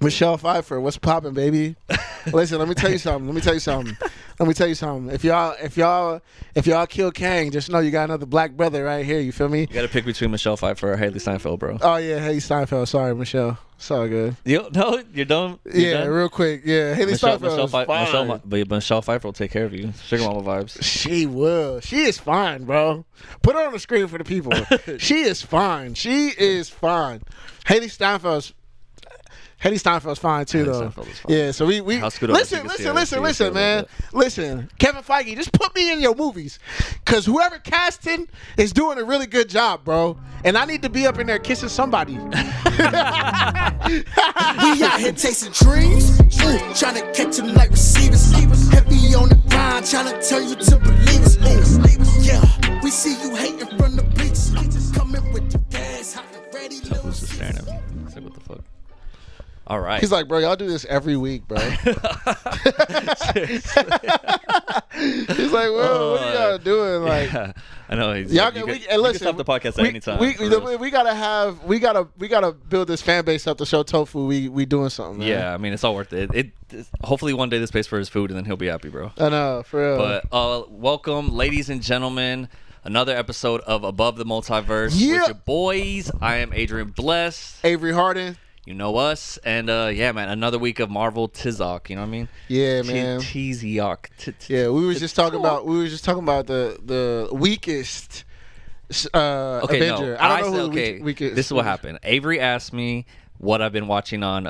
Michelle Pfeiffer, what's popping, baby? Listen, let me tell you something. If y'all kill Kang, just know you got another black brother right here. You feel me? You got to pick between Michelle Pfeiffer or Haley Steinfeld, bro. Oh yeah, Haley Steinfeld. Sorry, Michelle. It's all good. You're done. Yeah, real quick. Yeah, Haley Steinfeld. Michelle Pfeiffer will take care of you. Sugar Mama vibes. She will. She is fine, bro. Put her on the screen for the people. She is fine. Haley Steinfeld's fine too, though. Yeah, so we listen, man. Listen, Kevin Feige, just put me in your movies, cause whoever casting is doing a really good job, bro. And I need to be up in there kissing somebody. We out here chasing dreams, trying to catch them like receivers. Heavy on the grind, trying to turn you to believers. Yeah, we see you hating from the bleachers. Coming with the gas, hot and ready. Who's just staring at me? It's like, what the fuck? All right. He's like, bro, y'all do this every week, bro. He's like, well, what are y'all doing? Like, yeah, I know. Y'all you can stop the podcast at any time. We gotta build this fan base up to show Tofu we doing something, man. Yeah, I mean, it's all worth it. Hopefully one day this pays for his food and then he'll be happy, bro. I know, for real. But welcome, ladies and gentlemen. Another episode of Above the Multiverse with your boys. I am Adrian Blest. Avery Harden. You know us. And yeah, man, another week of Marvel Tizok. You know what I mean? Yeah, man. Tizok. Yeah, we was just talking about the weakest Avenger. I don't know who weakest. This is what happened. Avery asked me what I've been watching on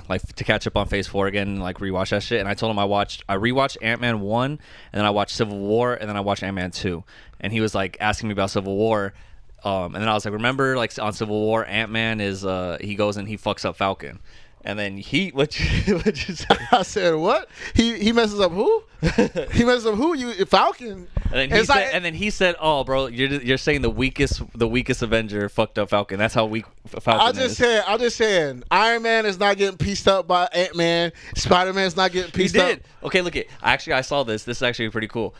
like to catch up on Phase 4 again and like rewatch that shit. And I told him I rewatched Ant-Man 1, and then I watched Civil War, and then I watched Ant-Man 2. And he was like asking me about Civil War. And then I was like, remember, like on Civil War, Ant-Man is he goes and he fucks up Falcon, and then what you say? I said what? He messes up who? He messes up who? You Falcon? And then he said, oh, bro, you're saying the weakest Avenger fucked up Falcon. That's how weak Falcon is. I'm just saying, Iron Man is not getting pieced up by Ant-Man. Spider-Man's not getting pieced up. Okay, look it. Actually, I saw this. This is actually pretty cool.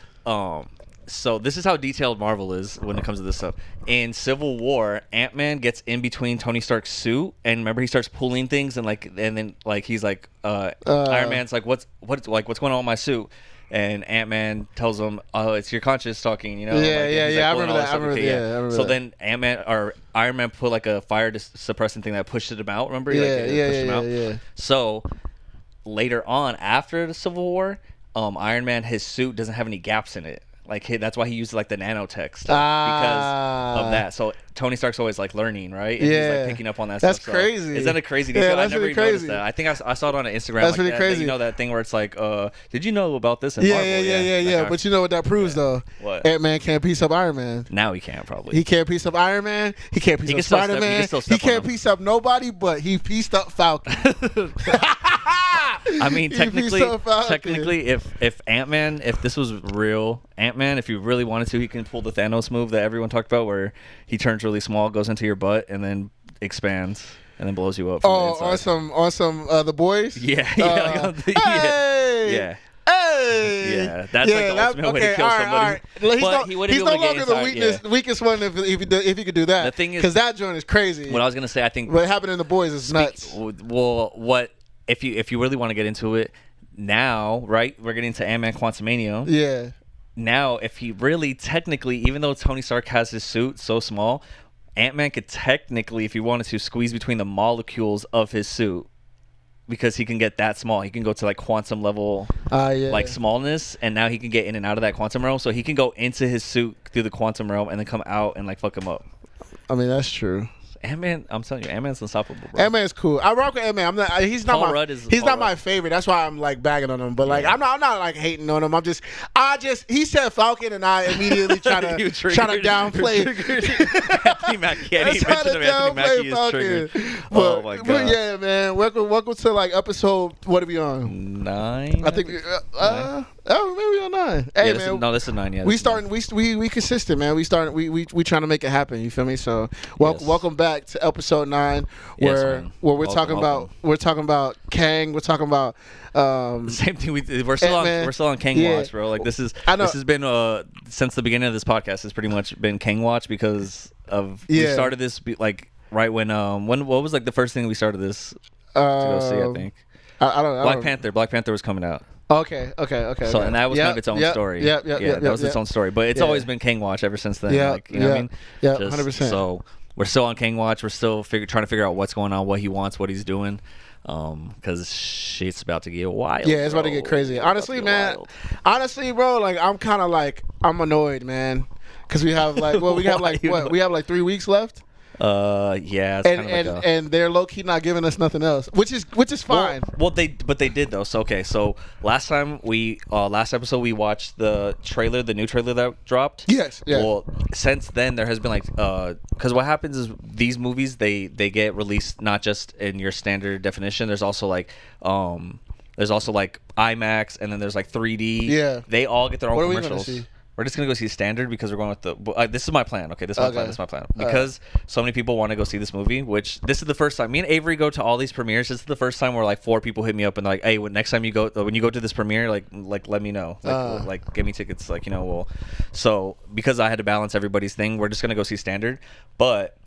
So this is how detailed Marvel is when it comes to this stuff. In Civil War, Ant-Man gets in between Tony Stark's suit, and remember he starts pulling things, and then he's like, Iron Man's like, what's going on with my suit? And Ant-Man tells him, oh, it's your conscience talking, you know? Yeah. I remember that. So then Iron Man put like a fire suppressing thing that pushed him out. Remember? Yeah. So later on, after the Civil War, Iron Man, his suit doesn't have any gaps in it. Like that's why he uses like the nanotech stuff because of that. So Tony Stark's always like learning, right? And he's like picking up on that that's stuff. That's crazy. Is that a crazy detail? Yeah, that's I never really even crazy. noticed that. I think I saw it on Instagram. That's really crazy. You know that thing where it's like, did you know about this in Marvel? Yeah. But you know what that proves though? What? Ant-Man can't piece up Iron Man. Now he can't probably. He can't piece up Iron Man. He can't piece up Spider-Man. He can't piece up nobody, but he pieced up Falcon. I mean, technically, if Ant-Man, if this was real Ant-Man, if you really wanted to, he can pull the Thanos move that everyone talked about, where he turns really small, goes into your butt, and then expands, and then blows you up. From the inside. Awesome. The boys. Yeah. Hey! Yeah, that's like the ultimate way to kill somebody. He's no longer the weakest one if he could do that. The thing is, because that joint is crazy. What I was gonna say, I think what happened in the boys is nuts. Well, what if you really want to get into it now? Right, we're getting to Ant-Man Quantumania. Yeah. Now, if he really technically, even though Tony Stark has his suit so small, Ant-Man could technically, if he wanted to, squeeze between the molecules of his suit. Because he can get that small. He can go to like quantum level like smallness, and now he can get in and out of that quantum realm. So he can go into his suit through the quantum realm and then come out and like fuck him up. I mean, that's true. Ant-Man, I'm telling you, Ant-Man's unstoppable, bro. Ant-Man's cool. I rock with Ant-Man. He's not my favorite. That's why I'm like bagging on him. But like, I'm not like hating on him. He said Falcon, and I immediately try to downplay. Anthony Mackie. I didn't mention him. Anthony Mackie is triggered. Oh my god. But yeah, man. Welcome to like episode. What are we on? 9. I think. Maybe on 9. Hey, yeah, man. This is 9. Yeah. We starting. We consistent, man. We trying to make it happen. You feel me? So welcome back to episode 9, where we're talking about Kang. We're talking about the same thing. We're still on Kang watch, bro. Like this has been since the beginning of this podcast. It's pretty much been Kang watch because of we started this like right when what was like the first thing we started this. go see. I think I don't. Black Panther. Black Panther was coming out. Okay. So and that was kind of its own story. Yeah, that was its own story. But it's always been Kang Watch ever since then. Yeah, like, you know what I mean? Yeah, 100%. So we're still on Kang Watch. We're still trying to figure out what's going on, what he wants, what he's doing. Because shit's about to get wild. Yeah, it's about to get crazy. Honestly, man. Honestly, bro, like I'm kind of like I'm annoyed, man. Because we have like we have like what? We have like 3 weeks left. Yeah, it's kind of and they're low key not giving us nothing else, which is fine. Well, they did though. So okay, so last episode we watched the new trailer that dropped. Yes. Yeah. Well, since then there has been like because what happens is these movies they get released not just in your standard definition. There's also like IMAX, and then there's like 3D. Yeah. They all get their own commercials. What are we gonna see? We're just gonna go see standard because we're going with the. This is my plan. Okay, this is my plan. Because so many people want to go see this movie, which this is the first time. Me and Avery go to all these premieres. This is the first time where like 4 people hit me up and they're like, "Hey, next time when you go to this premiere, like let me know. Like give me tickets. Like So because I had to balance everybody's thing, we're just gonna go see standard. But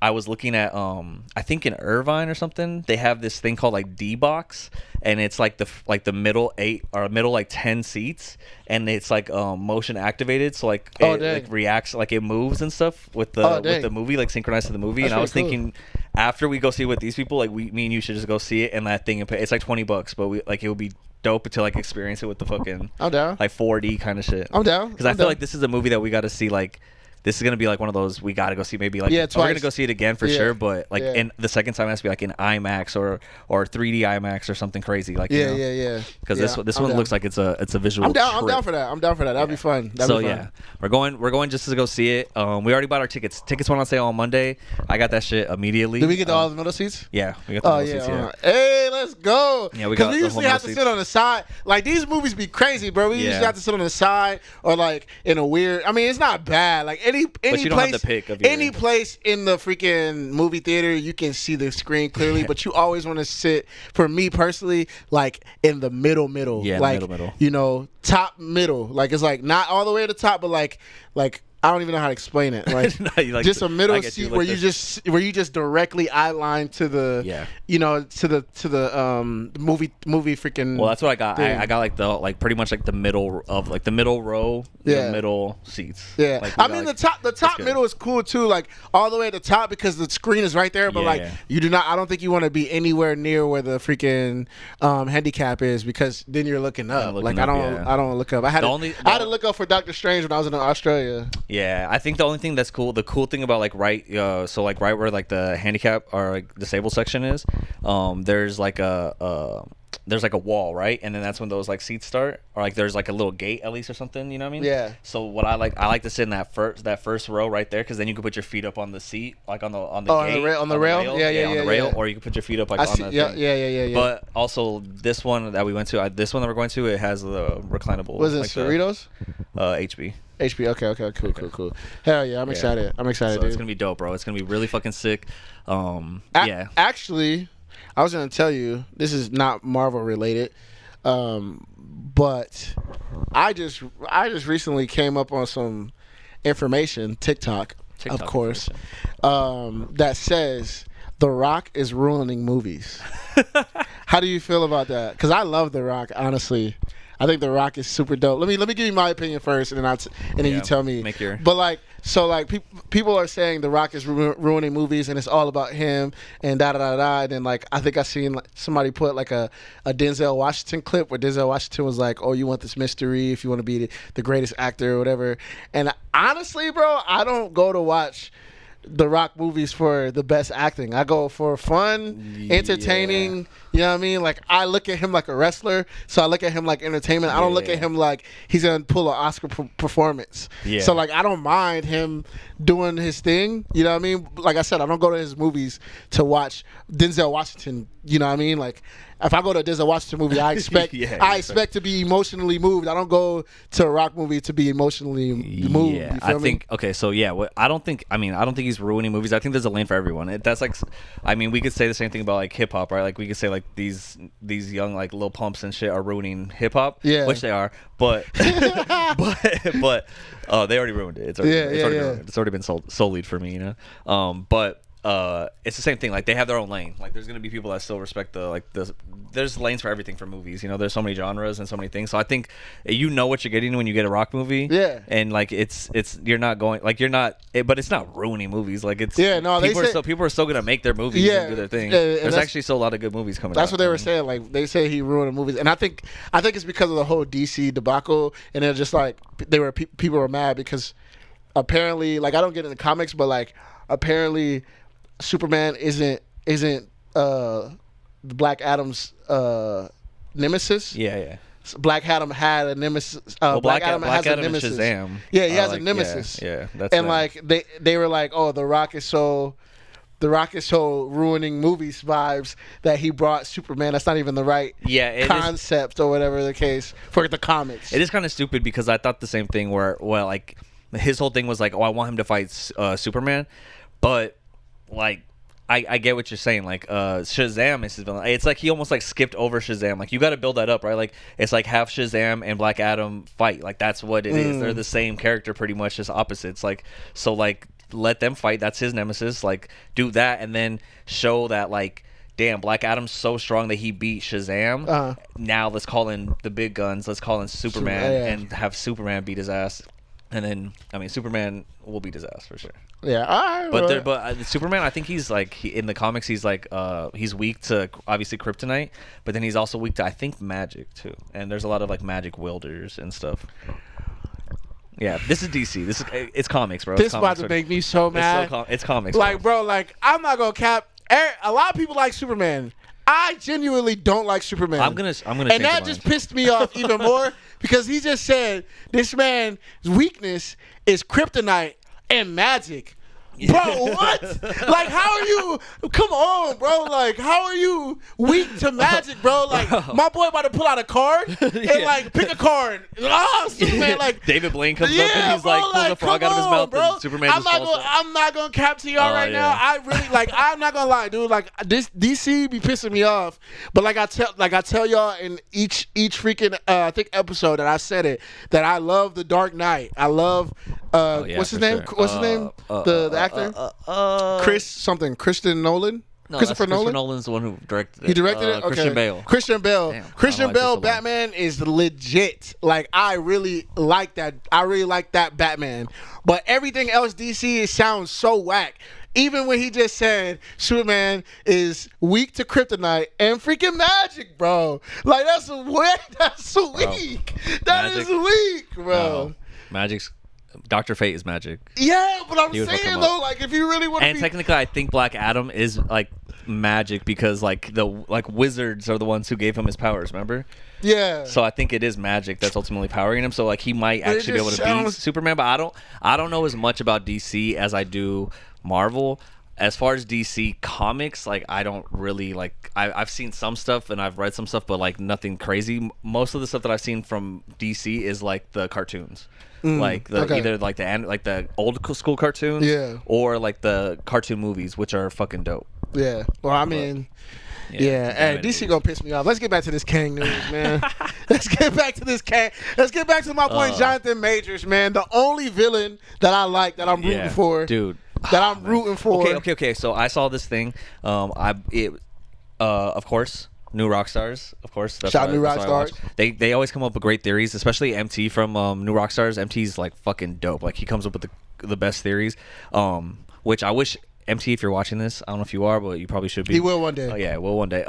I was looking at I think in Irvine or something, they have this thing called like D-Box, and it's like the middle 8 or middle like 10 seats, and it's like motion activated, so like it like reacts, like it moves and stuff with the movie, like synchronized to the movie. That's and I was thinking after we go see it with these people, like me and you should just go see it and that thing and pay. It's like $20, but it would be dope to like experience it with the fucking I'm down. like 4D kind of shit. I'm down. Because I feel like this is a movie that we got to see like. This is gonna be like one of those we gotta go see, maybe like we're gonna go see it again for sure, but like in the second time it has to be like in IMAX or 3D IMAX or something crazy like yeah. Because this one looks like it's a visual. I'm down. trip. I'm down for that. That'd be fun. We're going just to go see it. We already bought our tickets. Tickets went on sale on Monday. I got that shit immediately. Did we get all the middle seats? Yeah, we got the middle seats. Yeah. Hey, let's go. Yeah, we got. We usually have to sit on the side. Like these movies be crazy, bro. We usually have to sit on the side or like in a weird. I mean, it's not bad. Like any place. Any place in the freaking movie theater, you can see the screen clearly, but you always want to sit, for me personally, like in the middle. Yeah, like, middle. Top middle. Like it's like not all the way to the top, but like I don't even know how to explain it. Like, just a middle seat where you just directly eye line to the to the movie freaking. Well, that's what I got. I got like pretty much like the middle of like the middle row, the middle seats. Yeah, like, I mean the top middle is cool too, like all the way at the top because the screen is right there. But you do not. I don't think you want to be anywhere near where the freaking handicap is because then you're looking up. I don't look up. I had to look up for Doctor Strange when I was in Australia. Yeah, I think the only thing that's cool, the cool thing about like right where like the handicap or like disabled section is, there's like a wall, right? And then that's when those like seats start, or like there's like a little gate at least or something. You know what I mean? Yeah. So what I like to sit in that first row right there, because then you can put your feet up on the seat, like on the gate, on the rail. Yeah. Or you can put your feet up like on the thing. Yeah. But also this one that we went to, it has the reclinable. Was it like Cerritos? HB. Okay, cool. Hell yeah, I'm excited. So dude. It's gonna be dope, bro. It's gonna be really fucking sick. Actually, I was gonna tell you, this is not Marvel related, but I just recently came up on some information, TikTok of course, that says The Rock is ruining movies. How do you feel about that? Because I love The Rock, honestly. I think The Rock is super dope. Let me give you my opinion first, and then you tell me. But people are saying The Rock is ruining movies, and it's all about him, and da da da da. And then I think I seen somebody put like a Denzel Washington clip where Denzel Washington was like, "Oh, you want this mystery? If you want to be the greatest actor or whatever." And honestly, bro, I don't go to watch The Rock movies for the best acting. I go for fun, entertaining. You know what I mean? Like, I look at him like a wrestler, so I look at him like entertainment. I don't look at him like he's gonna pull an Oscar performance. Yeah. So I don't mind him doing his thing. You know what I mean? Like I said, I don't go to his movies to watch Denzel Washington. You know what I mean? Like, if I go to a Denzel Washington movie, I expect to be emotionally moved. I don't go to a Rock movie to be emotionally moved. Yeah, I think okay. So I don't think he's ruining movies. I think there's a lane for everyone. That's like, I mean, we could say the same thing about like hip hop, right? Like we could say like these young like Lil Pumps and shit are ruining hip hop, which they are, but but they already ruined it. It's already ruined. It's already been sold for me, you know. But it's the same thing. Like they have their own lane. Like there's gonna be people that still respect there's lanes for everything for movies. You know, there's so many genres and so many things. So I think you know what you're getting when you get a rock movie. Yeah. And like it's you're not going like you're not, but it's not ruining movies. Like it's people are still gonna make their movies and do their thing. There's actually still a lot of good movies coming. That's out. what they were saying. Like they say he ruined the movies, and I think it's because of the whole DC debacle, and they're just like people were mad because apparently, like I don't get into comics, but like apparently Superman isn't Black Adam's nemesis. Yeah. Black Adam had a nemesis. Black Adam has a Adam nemesis. Is Shazam. Yeah, he has a nemesis. Yeah, that's and them. like they were like, oh, The Rock is so ruining movies vibes that he brought Superman. That's not even the right concept or whatever the case for the comics. It is kind of stupid because I thought the same thing where like his whole thing was like, oh, I want him to fight Superman, but like I get what you're saying. Like Shazam is his villain. It's like he almost like skipped over Shazam. Like you got to build that up, right? Like it's like have Shazam and Black Adam fight. Like that's what it is. They're the same character pretty much, just opposites. Like so like let them fight. That's his nemesis. Like do that and then show that like damn, Black Adam's so strong that he beat Shazam. Now let's call in the big guns. Let's call in Superman and have Superman beat his ass. And then, I mean, Superman will beat his ass for sure. Yeah, all right. But Superman, I think he's like in the comics, he's like he's weak to obviously kryptonite, but then he's also weak to I think magic too. And there's a lot of like magic wielders and stuff. Yeah, this is DC. It's comics, bro. This about to make me so mad. It's comics, like bro. Like I'm not gonna cap. A lot of people like Superman. I genuinely don't like Superman. I'm gonna. And that just pissed me off even more because he just said this man's weakness is kryptonite and magic. Bro, what? Like, how are you? Come on, bro. Like, how are you weak to magic, bro? Like, my boy about to pull out a card and like pick a card. Superman, like David Blaine comes up and he's bro, like pulls a frog out of his mouth, bro. And Superman I'm not gonna cap to y'all right now. I really like. I'm not gonna lie, dude. Like this DC be pissing me off. But like I tell y'all in each freaking I think episode that I said it that I love the Dark Knight. I love what's his name? Sure. What's his name? The actor. Christian Nolan. No, Christopher Nolan. Nolan's the one who directed it. He directed it. Okay. Christian Bale. Damn, Christian Bale. Batman is legit. Like I really like that. I really like that Batman. But everything else DC sounds so whack. Even when he just said Superman is weak to kryptonite and freaking magic, bro. Like that's weak. That's weak. That is weak, bro. Magic's. Dr. Fate is magic. Yeah, but I'm saying though, like if you really want to and technically I think Black Adam is like magic because like the wizards are the ones who gave him his powers, remember? Yeah. So I think it is magic that's ultimately powering him. So like he might actually be able to beat Superman, but I don't know as much about DC as I do Marvel. As far as DC comics, like I don't really like. I've seen some stuff and I've read some stuff, but like nothing crazy. Most of the stuff that I've seen from DC is like the cartoons, like either like the old school cartoons, or like the cartoon movies, which are fucking dope. Yeah. Well, I mean. Yeah, hey, DC gonna piss me off. Let's get back to this Kang news, man. Let's get back to this Kang. Let's get back to my boy Jonathan Majors, man. The only villain that I like, that I'm rooting for, dude. That I'm rooting for. Okay. So I saw this thing. Of course, New Rockstars. Of course, that's shout New Rockstars. They always come up with great theories, especially MT from New Rockstars. MT's like fucking dope. Like he comes up with the best theories. Which I wish. MT, if you're watching this, I don't know if you are, but you probably should be. He will one day. Oh yeah, will one day.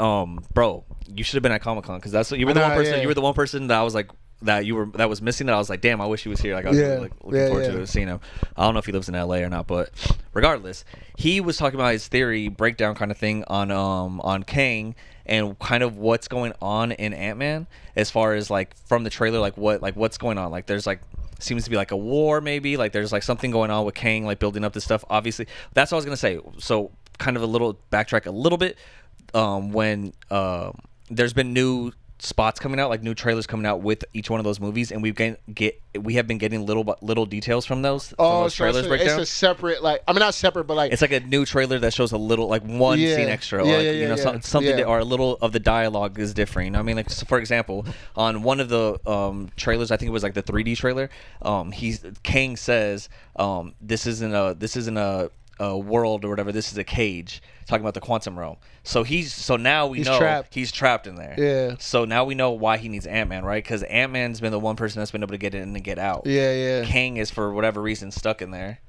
Bro, you should have been at Comic-Con because that's you were the one person. Yeah. You were the one person that I was like that was missing. That I was like, damn, I wish he was here. Like I was really, like, looking forward to seeing him. I don't know if he lives in LA or not, but regardless, he was talking about his theory breakdown kind of thing on Kang and kind of what's going on in Ant-Man as far as like from the trailer, like what's going on. Like there's like. Seems to be like a war, maybe like there's like something going on with Kang, like building up this stuff. Obviously, that's what I was gonna say. So, kind of a little backtrack a little bit. When there's been new spots coming out, like new trailers coming out with each one of those movies, and we have been getting little details from those. Trailers breakdown. It's a separate, like I mean not separate, but like it's like a new trailer that shows a little like one scene extra, or something that, or a little of the dialogue is different. You know what I mean? Like so for example, on one of the trailers, I think it was like the 3D trailer. Kang says, "This isn't a world or whatever. This is a cage. Talking about the quantum realm. So now we know trapped. He's trapped in there. Yeah. So now we know why he needs Ant-Man, right? Because Ant-Man's been the one person that's been able to get in and get out. Yeah. Kang is for whatever reason stuck in there,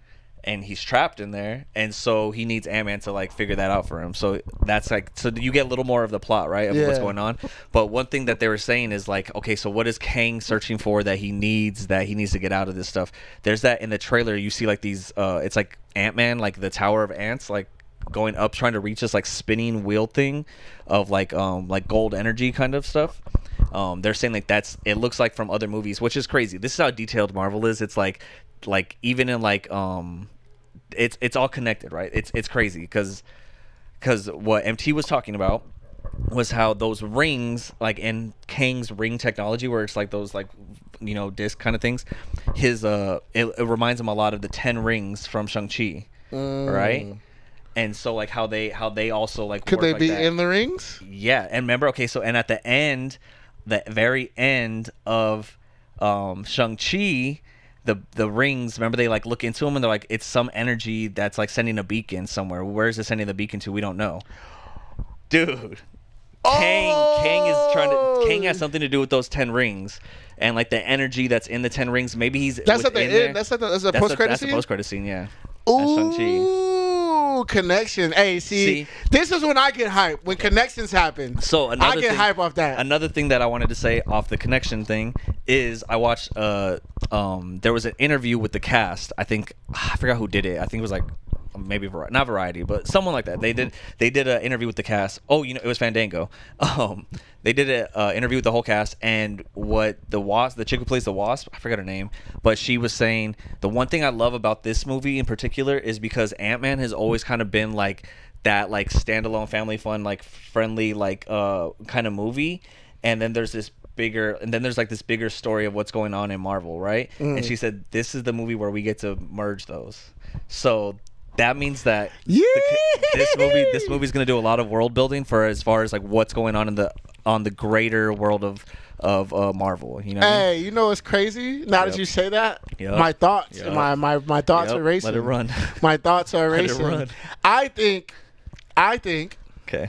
and he's trapped in there, and so he needs Ant-Man to like figure that out for him. So that's like, so you get a little more of the plot, right, of what's going on. But one thing that they were saying is like, okay, so what is Kang searching for that he needs to get out of this stuff? There's that in the trailer. You see like these, it's like Ant-Man, like the Tower of Ants, like going up trying to reach this like spinning wheel thing of like gold energy kind of stuff. They're saying like it looks like from other movies, which is crazy. This is how detailed Marvel is. It's like even in like it's all connected, right? It's crazy because what MT was talking about was how those rings, like in Kang's ring technology, where it's like those like, you know, disc kind of things, it reminds him a lot of the 10 rings from Shang-Chi, right? And so like how they also like could work they like be that. in the rings? Yeah, and remember, okay, so and at the end, the very end of Shang-Chi, the rings, remember they like look into them and they're like, it's some energy that's like sending a beacon somewhere. Where is it sending the beacon to? We don't know, dude. Kang has something to do with those 10 rings, and like the energy that's in the 10 rings. Maybe that's at the end. That's a post credit scene. That's a post credit scene, yeah. Ooh, connection. Hey, see, this is when I get hyped, when connections happen. So I get hype off that. Another thing that I wanted to say off the connection thing is I watched there was an interview with the cast. I forgot who did it. I think it was like maybe not Variety, but someone like that. They did an interview with the cast. Oh, you know, it was Fandango. They did an interview with the whole cast, and what the chick who plays the Wasp, I forgot her name, but she was saying the one thing I love about this movie in particular is because Ant-Man has always kind of been like that, like standalone family fun, like friendly, like kind of movie, and then there's this bigger story of what's going on in Marvel, right? And she said this is the movie where we get to merge those. So that means that this movie's going to do a lot of world building for as far as like what's going on on the greater world of Marvel. You know. Hey, you know what's crazy? Now that you say that, my thoughts, my thoughts are racing. Let it run. My thoughts are racing. Let it run. I think. Okay.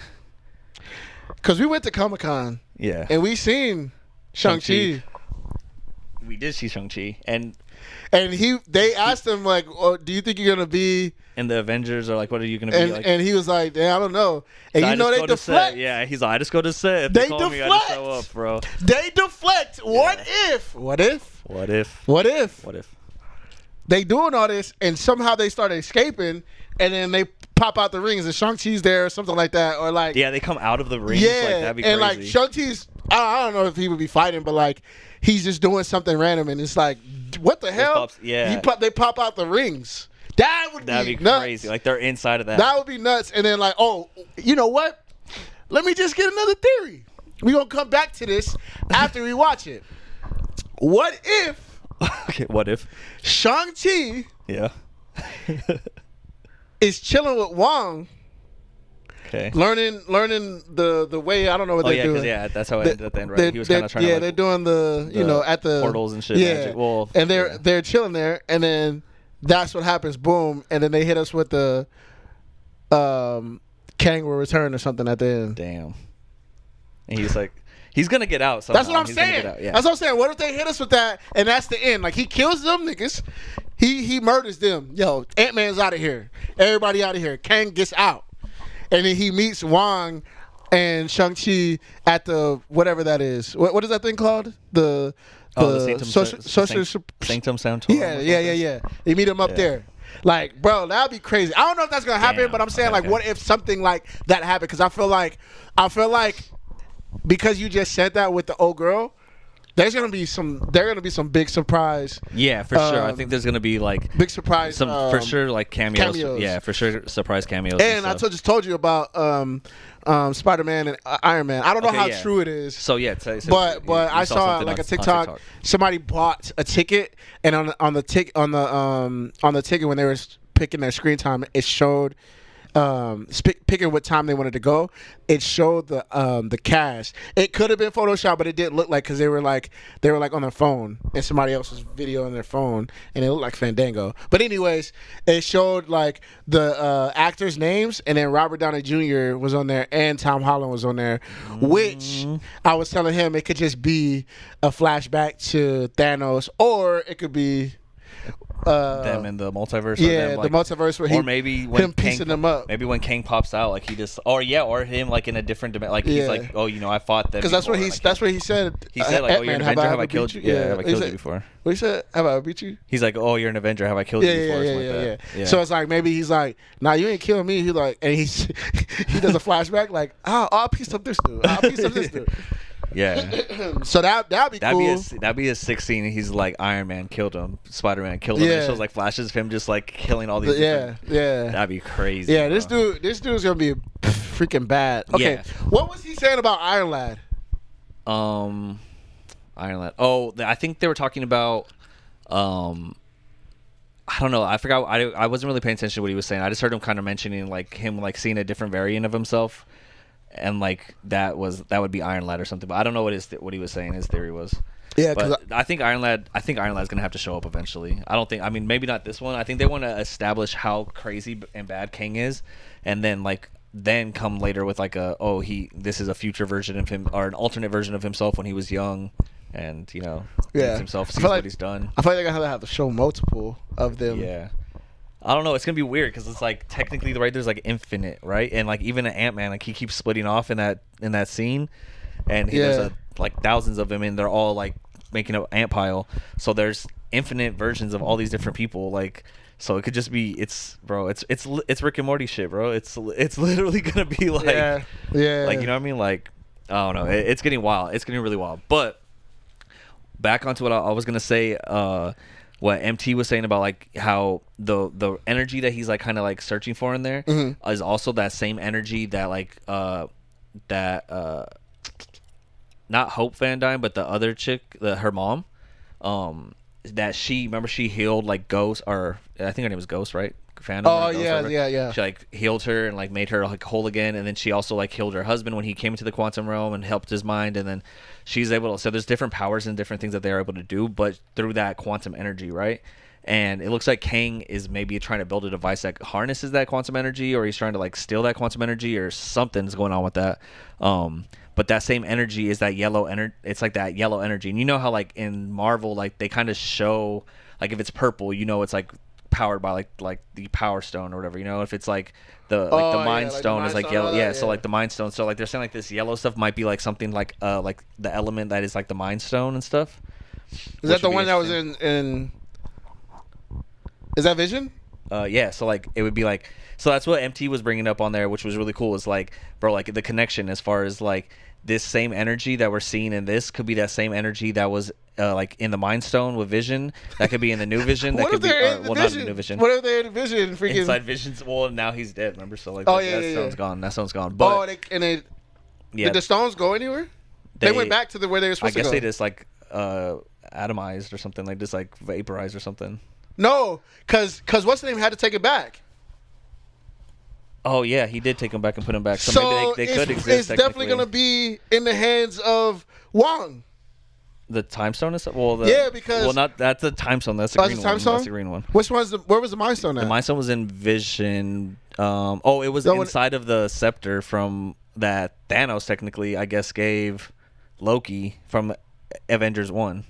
Because we went to Comic-Con. Yeah. And we seen Shang-Chi. We did see Shang-Chi, and they asked him like, oh, "Do you think you're gonna be in the Avengers, or like what are you gonna be like?" And he was like, "I don't know." And you know they deflect. Yeah, he's like, "I just go to set. If they call deflect. Me, I just show up, bro." They deflect. What if? They doing all this, and somehow they start escaping, and then they pop out the rings, and Shang-Chi's there or something like that, or like they come out of the rings. Yeah, like, that'd be and crazy. like Shang-Chi's, I don't know if he would be fighting, but like he's just doing something random, and it's like, what the hell? They pop out the rings. That'd be nuts. Crazy. Like they're inside of that. That would be nuts. And then like, oh, you know what? Let me just get another theory. We're gonna come back to this after we watch it. What if? Okay, what if Shang-Chi? Yeah. is chilling with Wong. Okay. Learning the way. I don't know what they're doing. Yeah, that's how it ended at the end, right? He was kind of trying to. Yeah, they're doing the at the portals and shit. Yeah, magic. Well, and they're chilling there, and then that's what happens. Boom, and then they hit us with the Kang will return or something at the end. Damn. And he's like, he's gonna get out. Somehow. That's what I'm saying. Yeah. That's what I'm saying. What if they hit us with that, and that's the end? Like he kills them niggas, he murders them. Yo, Ant-Man's out of here. Everybody out of here. Kang gets out, and then he meets Wong and Shang-Chi at the whatever that is. What is that thing called? The Sanctum Sanctorum. Yeah. They meet him up there. Like, bro, that'd be crazy. I don't know if that's gonna happen, but I'm saying what if something like that happened? Because I feel like because you just said that with the old girl, there's gonna be some big surprise. Yeah, for sure. I think there's gonna be like big surprise. For sure, like cameos. Yeah, for sure, surprise cameos. And I just told you about Spider-Man and Iron Man. I don't know how true it is. So but I saw like a TikTok. Somebody bought a ticket, and on the ticket when they were picking their screen time, it showed picking what time they wanted to go, it showed the cast. It could have been Photoshop, but it didn't look like, because they were like on their phone and somebody else was video on their phone, and it looked like Fandango. But anyways, it showed like the actors' names, and then Robert Downey Jr. was on there and Tom Holland was on there, which I was telling him it could just be a flashback to Thanos, or it could be them in the multiverse. Yeah, or them, like, the multiverse where or maybe when him piecing them up. Maybe when Kang pops out, like he just, or him like in a different dimension. Like he's like, oh, I fought them. Because that's what he said. He said like, oh, you're an Avenger. Have I killed you? Yeah, have I killed you before? What he said? Have I beat you? He's like, oh, you're an Avenger. Have I killed you before? Yeah. So it's like maybe he's like, nah, you ain't killing me. He's like, and he does a flashback like, oh, I'll piece up this dude. I'll piece up this dude. Yeah. So that'd be cool. That'd be a 16. He's like, Iron Man killed him, Spider-Man killed him. And it shows like flashes of him just like killing all these. Yeah. That'd be crazy. Yeah, bro. This dude's gonna be freaking bad. Okay, what was he saying about Iron Lad? Iron Lad. Oh, I think they were talking about. I don't know. I forgot. I wasn't really paying attention to what he was saying. I just heard him kind of mentioning like him like seeing a different variant of himself. And like that would be Iron Lad or something, but I don't know what he was saying. His theory was, but I think Iron Lad's gonna have to show up eventually. I mean, maybe not this one. I think they want to establish how crazy and bad Kang is, and then come later with like this is a future version of him or an alternate version of himself when he was young, and himself sees what he's done. I feel like I have to show multiple of them. Yeah. I don't know. It's gonna be weird because it's like technically there's like infinite, right? And like even an Ant-Man, like he keeps splitting off in that scene, and there's like thousands of them, and they're all like making an ant pile. So there's infinite versions of all these different people. Like, so it could just be it's Rick and Morty shit, bro. It's literally gonna be like like you know what I mean? Like I don't know. It's getting wild. It's getting really wild. But back onto what I was gonna say. What MT was saying about like how the energy that he's like kind of like searching for in there is also that same energy that like not Hope Van Dyne but the other chick, her mom, that she healed like Ghost, or I think her name was Ghost, right? Phantom. Oh yeah. She like healed her and like made her like whole again, and then she also like healed her husband when he came into the quantum realm and helped his mind, and then she's able to. So there's different powers and different things that they're able to do, but through that quantum energy, right? And it looks like Kang is maybe trying to build a device that harnesses that quantum energy, or he's trying to like steal that quantum energy, or something's going on with that. But that same energy is that yellow energy. It's like that yellow energy, and you know how like in Marvel, like they kind of show like if it's purple, it's like powered by like the Power Stone or whatever, if it's like the Mind Stone is like yellow, so like the Mind Stone, so like they're saying like this yellow stuff might be like something like the element that is like the Mind Stone and stuff. Is that the one that was in is that Vision? Yeah, so like it would be like, so that's what MT was bringing up on there, which was really cool, is like, bro, like the connection as far as like this same energy that we're seeing in this could be that same energy that was like in the Mind Stone with Vision. That could be in the new Vision. That could be not in the new Vision. What if they're in Vision? Freaking inside Vision's. Well, now he's dead. Remember? So like, that stone's gone. That stone's gone. But did the stones go anywhere? They went back to where they were supposed to go. I guess they just like atomized or something, like just like vaporized or something. No, because what's the name had to take it back. Oh yeah, he did take him back and put him back. So maybe they could exist. It's definitely gonna be in the hands of Wong. The time stone is that's a time stone. That's the green one. That's the green one. Which one's where was the Mind Stone at? The Mind Stone was in Vision. It was inside of the scepter from that Thanos technically, I guess, gave Loki from Avengers 1.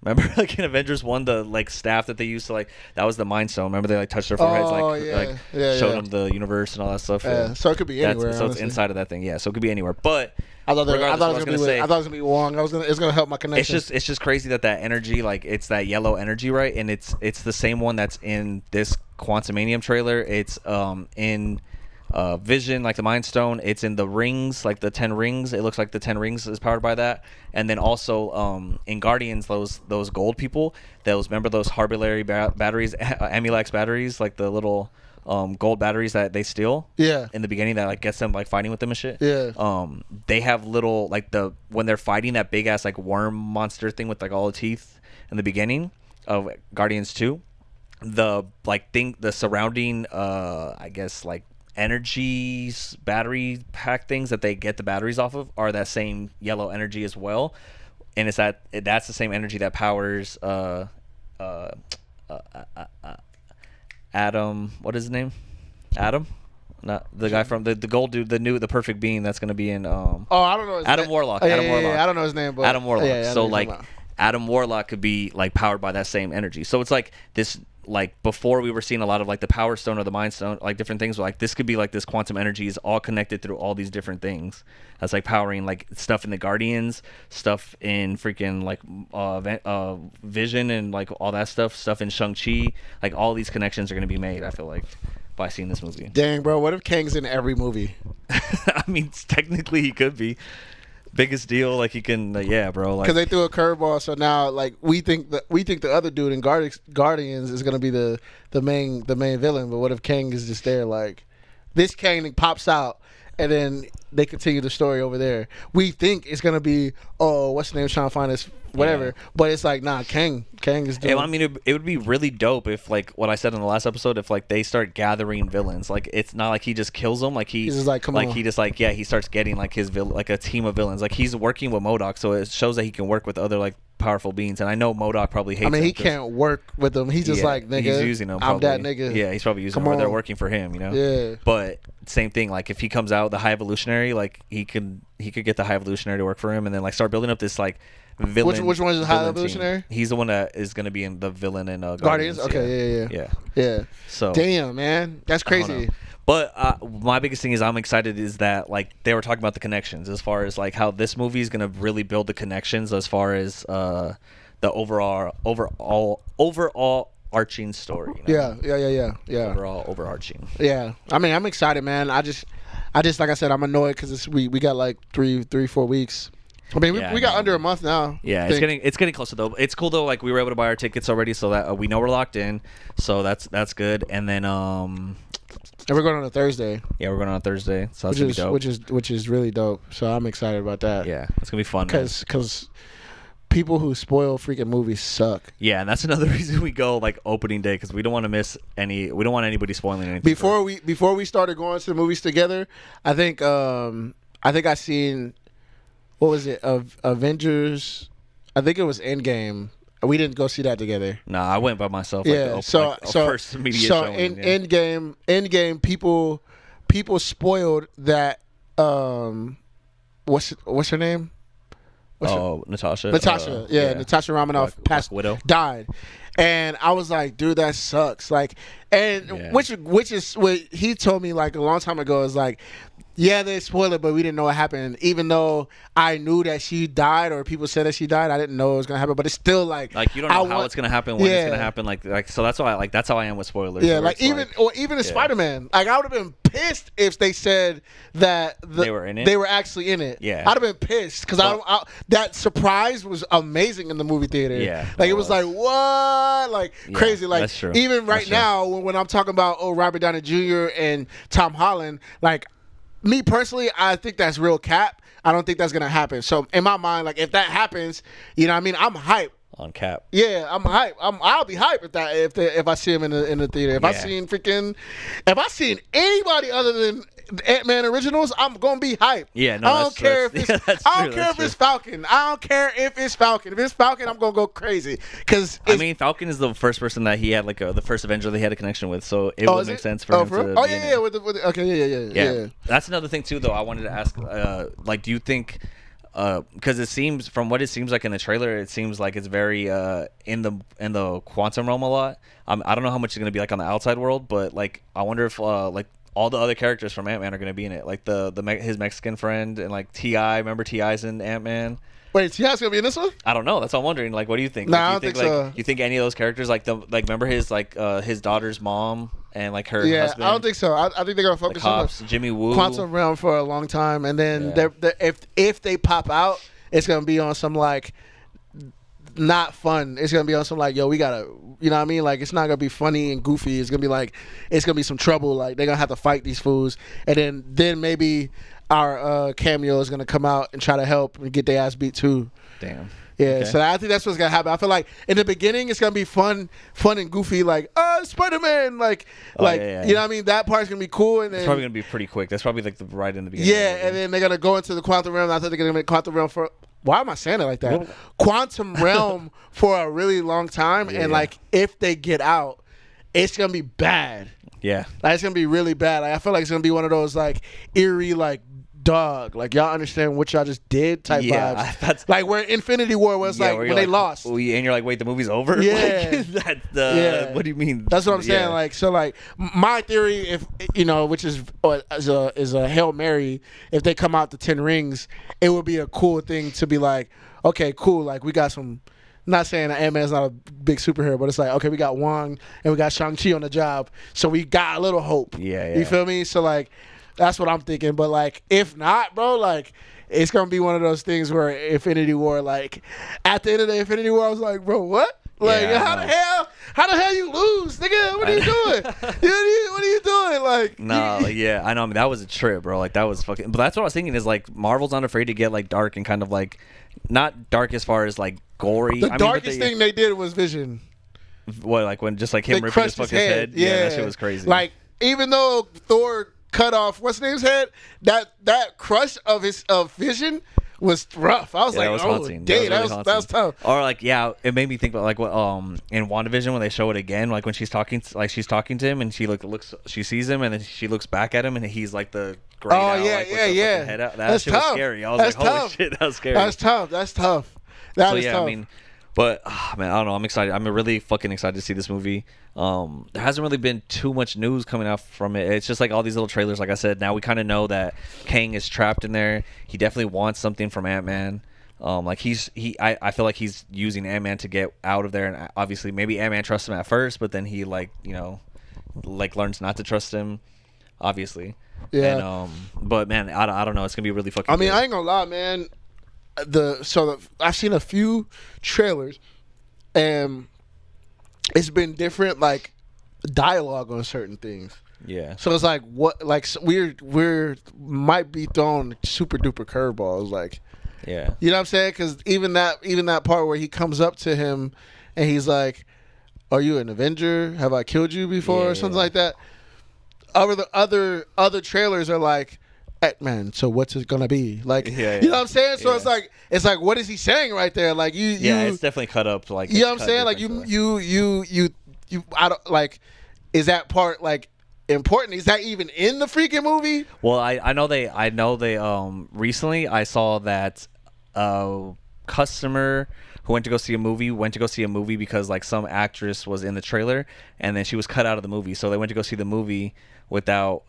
Remember, like in Avengers 1, the like staff that they used to like, that was the Mind Stone. Remember, they like touched their foreheads, showed them the universe and all that stuff. Yeah, so it could be anywhere. So it's inside of that thing. Yeah, so it could be anywhere. But I thought it was gonna be Wong. It's gonna help my connection. It's just crazy that energy, like it's that yellow energy, right? And it's the same one that's in this Quantumania trailer. It's in Vision, like the Mind Stone. It's in the rings, like the 10 rings. It looks like the 10 rings is powered by that. And then also in Guardians, those gold people, remember those Harbillary batteries, Amulax batteries, like the little gold batteries that they steal in the beginning that like gets them like fighting with them and shit. They have little like when they're fighting that big ass like worm monster thing with like all the teeth in the beginning of Guardians 2. the surrounding I guess like energies, battery pack things that they get the batteries off of are that same yellow energy as well, and that's the same energy that powers Adam. What is his name? Adam. Not the guy from the gold dude, the perfect being that's gonna be in. I don't know. Adam Warlock. Adam Warlock. Yeah, I don't know his name, but Adam Warlock. Yeah, so like, Adam Warlock could be like powered by that same energy. So it's like this. Like before, we were seeing a lot of like the Power Stone or the Mind Stone, like different things. Like this could be like this quantum energy is all connected through all these different things. That's like powering like stuff in the Guardians, stuff in freaking like Vision and like all that stuff in Shang-Chi. Like all these connections are gonna be made. I feel like by seeing this movie. Dang, bro, what if Kang's in every movie? I mean, technically he could be. Biggest deal, like he can, yeah, bro. Like, because they threw a curveball, so now like we think the other dude in Guardians is gonna be the main villain. But what if Kang is just there? Like this Kang pops out, and then they continue the story over there. We think it's gonna be what's the name? Trying to find this whatever, but it's like nah, Kang is doing. I mean, it would be really dope if like what I said in the last episode, if like they start gathering villains. Like it's not like he just kills them. Like he's just like come on. He just like he starts getting like his like a team of villains. Like he's working with MODOK, so it shows that he can work with other like powerful beings. And I know MODOK probably hates. I mean, he can't work with them. He's just like nigga. He's using them. I'm that nigga. Yeah, he's probably using them. Or they're working for him. You know. Yeah. But same thing. Like if he comes out the High Evolutionary, like he could get the High Evolutionary to work for him, and then like start building up this like. Villain, which one is the High Evolutionary? Team. He's the one that is going to be in the villain in Guardians. Okay, yeah. So damn, man, that's crazy. But my biggest thing is I'm excited is that like they were talking about the connections as far as like how this movie is going to really build the connections as far as the overall arching story. You know? Yeah. Overall overarching. Yeah, I mean I'm excited, man. I just like I said, I'm annoyed because we got like 3-4 weeks. I mean, we got under a month now. Yeah, it's getting closer though. It's cool though. Like we were able to buy our tickets already, so that we know we're locked in. So that's good. And then and we're going on a Thursday. Yeah, we're going on a Thursday. So that's gonna be dope. Which is really dope. So I'm excited about that. Yeah, it's gonna be fun. Because people who spoil freaking movies suck. Yeah, and that's another reason we go like opening day because we don't want to miss any. We don't want anybody spoiling anything. Before we started going to the movies together, I think I seen. What was it? Avengers? I think it was Endgame. We didn't go see that together. Nah, I went by myself. Yeah. First media showing, Endgame. People spoiled that. What's her name? Natasha. Natasha. Natasha Romanoff Black Widow died. And I was like, dude, that sucks. Like, which is what he told me like a long time ago is like, yeah, they spoiled it, but we didn't know what happened. Even though I knew that she died, or people said that she died, I didn't know it was gonna happen. But it's still like you don't know how it's gonna happen, when it's gonna happen. Like so that's why that's how I am with spoilers. Yeah, like even in Spider-Man, like I would have been pissed if they said that they were in it. They were actually in it. Yeah, I'd have been pissed because that surprise was amazing in the movie theater. Yeah, like it was like what, like crazy. Like that's true. Even right now when I'm talking about Robert Downey Jr. and Tom Holland, like. Me personally, I think that's real cap. I don't think that's gonna happen. So in my mind, like if that happens, you know what I mean? I'm hype. On Cap. Yeah, I'm hype. I'll be hype if I see him in the theater. If I seen anybody other than Ant-Man originals, I'm gonna be hype. Yeah, no, I don't care if it's Falcon. I don't care if it's Falcon. If it's Falcon, I'm gonna go crazy. Cause I mean, Falcon is the first person that he had like the first Avenger that he had a connection with, so it would make sense for him to. Oh yeah. Okay. That's another thing too, though. I wanted to ask, like, do you think? Because it seems from what it seems like in the trailer, it seems like it's very in the quantum realm a lot. I don't know how much it's gonna be like on the outside world, but like I wonder if like all the other characters from Ant-Man are gonna be in it, like his Mexican friend and like T.I. Remember T.I.'s in Ant-Man? Wait, T.I.'s gonna be in this one? I don't know. That's all I'm wondering. Like, what do you think? Nah, like, I don't think so. You think any of those characters, like remember his his daughter's mom and like her husband? I don't think so. I think they're gonna focus on the Jimmy Woo, quantum realm for a long time, and then if they pop out, it's gonna be on some like not fun. It's gonna be on some like, yo, we gotta, you know what I mean? Like it's not gonna be funny and goofy. It's gonna be like, it's gonna be some trouble. Like they're gonna have to fight these fools, and then maybe our cameo is gonna come out and try to help and get their ass beat too. Damn. Yeah, Okay. so I think that's what's gonna happen. I feel like in the beginning it's gonna be fun and goofy, like Spider-Man, like yeah. you know what I mean. That part's gonna be cool, and then It's probably gonna be pretty quick. That's probably like the right in the beginning. yeah, and then they're gonna go into the quantum realm. I think they're gonna make quantum realm for. Why am I saying it like that? Well- Quantum realm for a really long time, and like if they get out, it's gonna be bad. Yeah. Like it's gonna be really bad. Like I feel like it's gonna be one of those like eerie like. Dog, like y'all understand what y'all just did type vibes. That's Like where Infinity War was like where when they lost. and you're like, wait, the movie's over. Yeah. Like, that's Yeah. What do you mean? That's what I'm saying. Yeah. Like so, like my theory, if you know, which is a Hail Mary, if they come out the 10 rings, it would be a cool thing to be like, okay, cool. Like we got some. Not saying that Ant-Man's not a big superhero, but it's like, okay, we got Wong and we got Shang-Chi on the job, so we got a little hope. Yeah. You feel me? So like. That's what I'm thinking. But like, if not, bro, like it's gonna be one of those things where Infinity War, like at the end of the Infinity War, I was like, bro, what? Like, Yeah, how the hell you lose, nigga? What are you doing? What are you doing? Like, No, like, yeah, I know. I mean, that was a trip, bro. Like that was fucking. But that's what I was thinking is like Marvel's not afraid to get like dark and kind of like not dark as far as like gory. the darkest thing they did was Vision. What, like when just like him They ripping crushed his fucking head? Yeah, that shit was crazy. Like, even though Thor cut off what's name's head, that crush of Vision was rough. I was that like, was oh, haunting. damn, That was that really was tough. Or like, yeah, it made me think about like what in WandaVision when they show it again, like when she's talking to him and she she sees him and then she looks back at him and he's like the grayed out, like, with the fucking head out. That That's shit tough. was scary. I was That's like, holy tough. shit, that was scary. That's tough. That So was yeah, tough. I mean, but man, I don't know. I'm excited. I'm really fucking excited to see this movie. There hasn't really been too much news coming out from it. It's just like all these little trailers. Like I said, now we kind of know that Kang is trapped in there. He definitely wants something from Ant-Man. Like I feel like he's using Ant-Man to get out of there, and obviously maybe Ant-Man trusts him at first, but then he like learns not to trust him. Obviously, Yeah. And, but man, I don't know. It's gonna be really fucking. I mean, good. I ain't gonna lie, man. I've seen a few trailers, and it's been different, like dialogue on certain things. Yeah. So it's like we're might be throwing super duper curveballs, like. Yeah. You know what I'm saying? Because even that part where he comes up to him and he's like, "Are you an Avenger? Have I killed you before?" or something like that. Other trailers are like, man, so what's it gonna be like? You know what I'm saying? So it's like what is he saying right there? Like it's definitely cut up like. You know what I'm saying? Like you I don't like. Is that part like important? Is that even in the freaking movie? Well, I know they recently I saw that customer who went to go see a movie because like some actress was in the trailer and then she was cut out of the movie, so they went to go see the movie without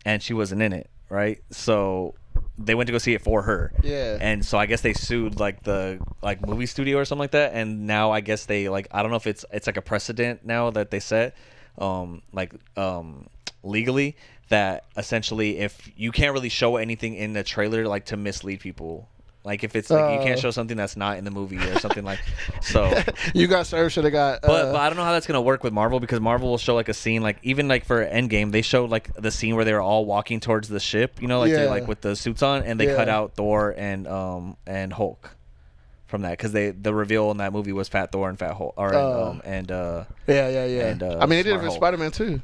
and she wasn't in it, right? So they went to go see it for her. Yeah. And so I guess they sued like the movie studio or something like that, and now I guess they I don't know if it's like a precedent now that they set legally that essentially if you can't really show anything in the trailer like to mislead people. Like if it's like you can't show something that's not in the movie or something like so. You got served should have got. But I don't know how that's gonna work with Marvel because Marvel will show like a scene like even like for Endgame they showed like the scene where they were all walking towards the ship, they're like with the suits on, and they cut out Thor and Hulk from that because the reveal in that movie was Fat Thor and Fat Hulk yeah. And I mean, they did it for Spider-Man too.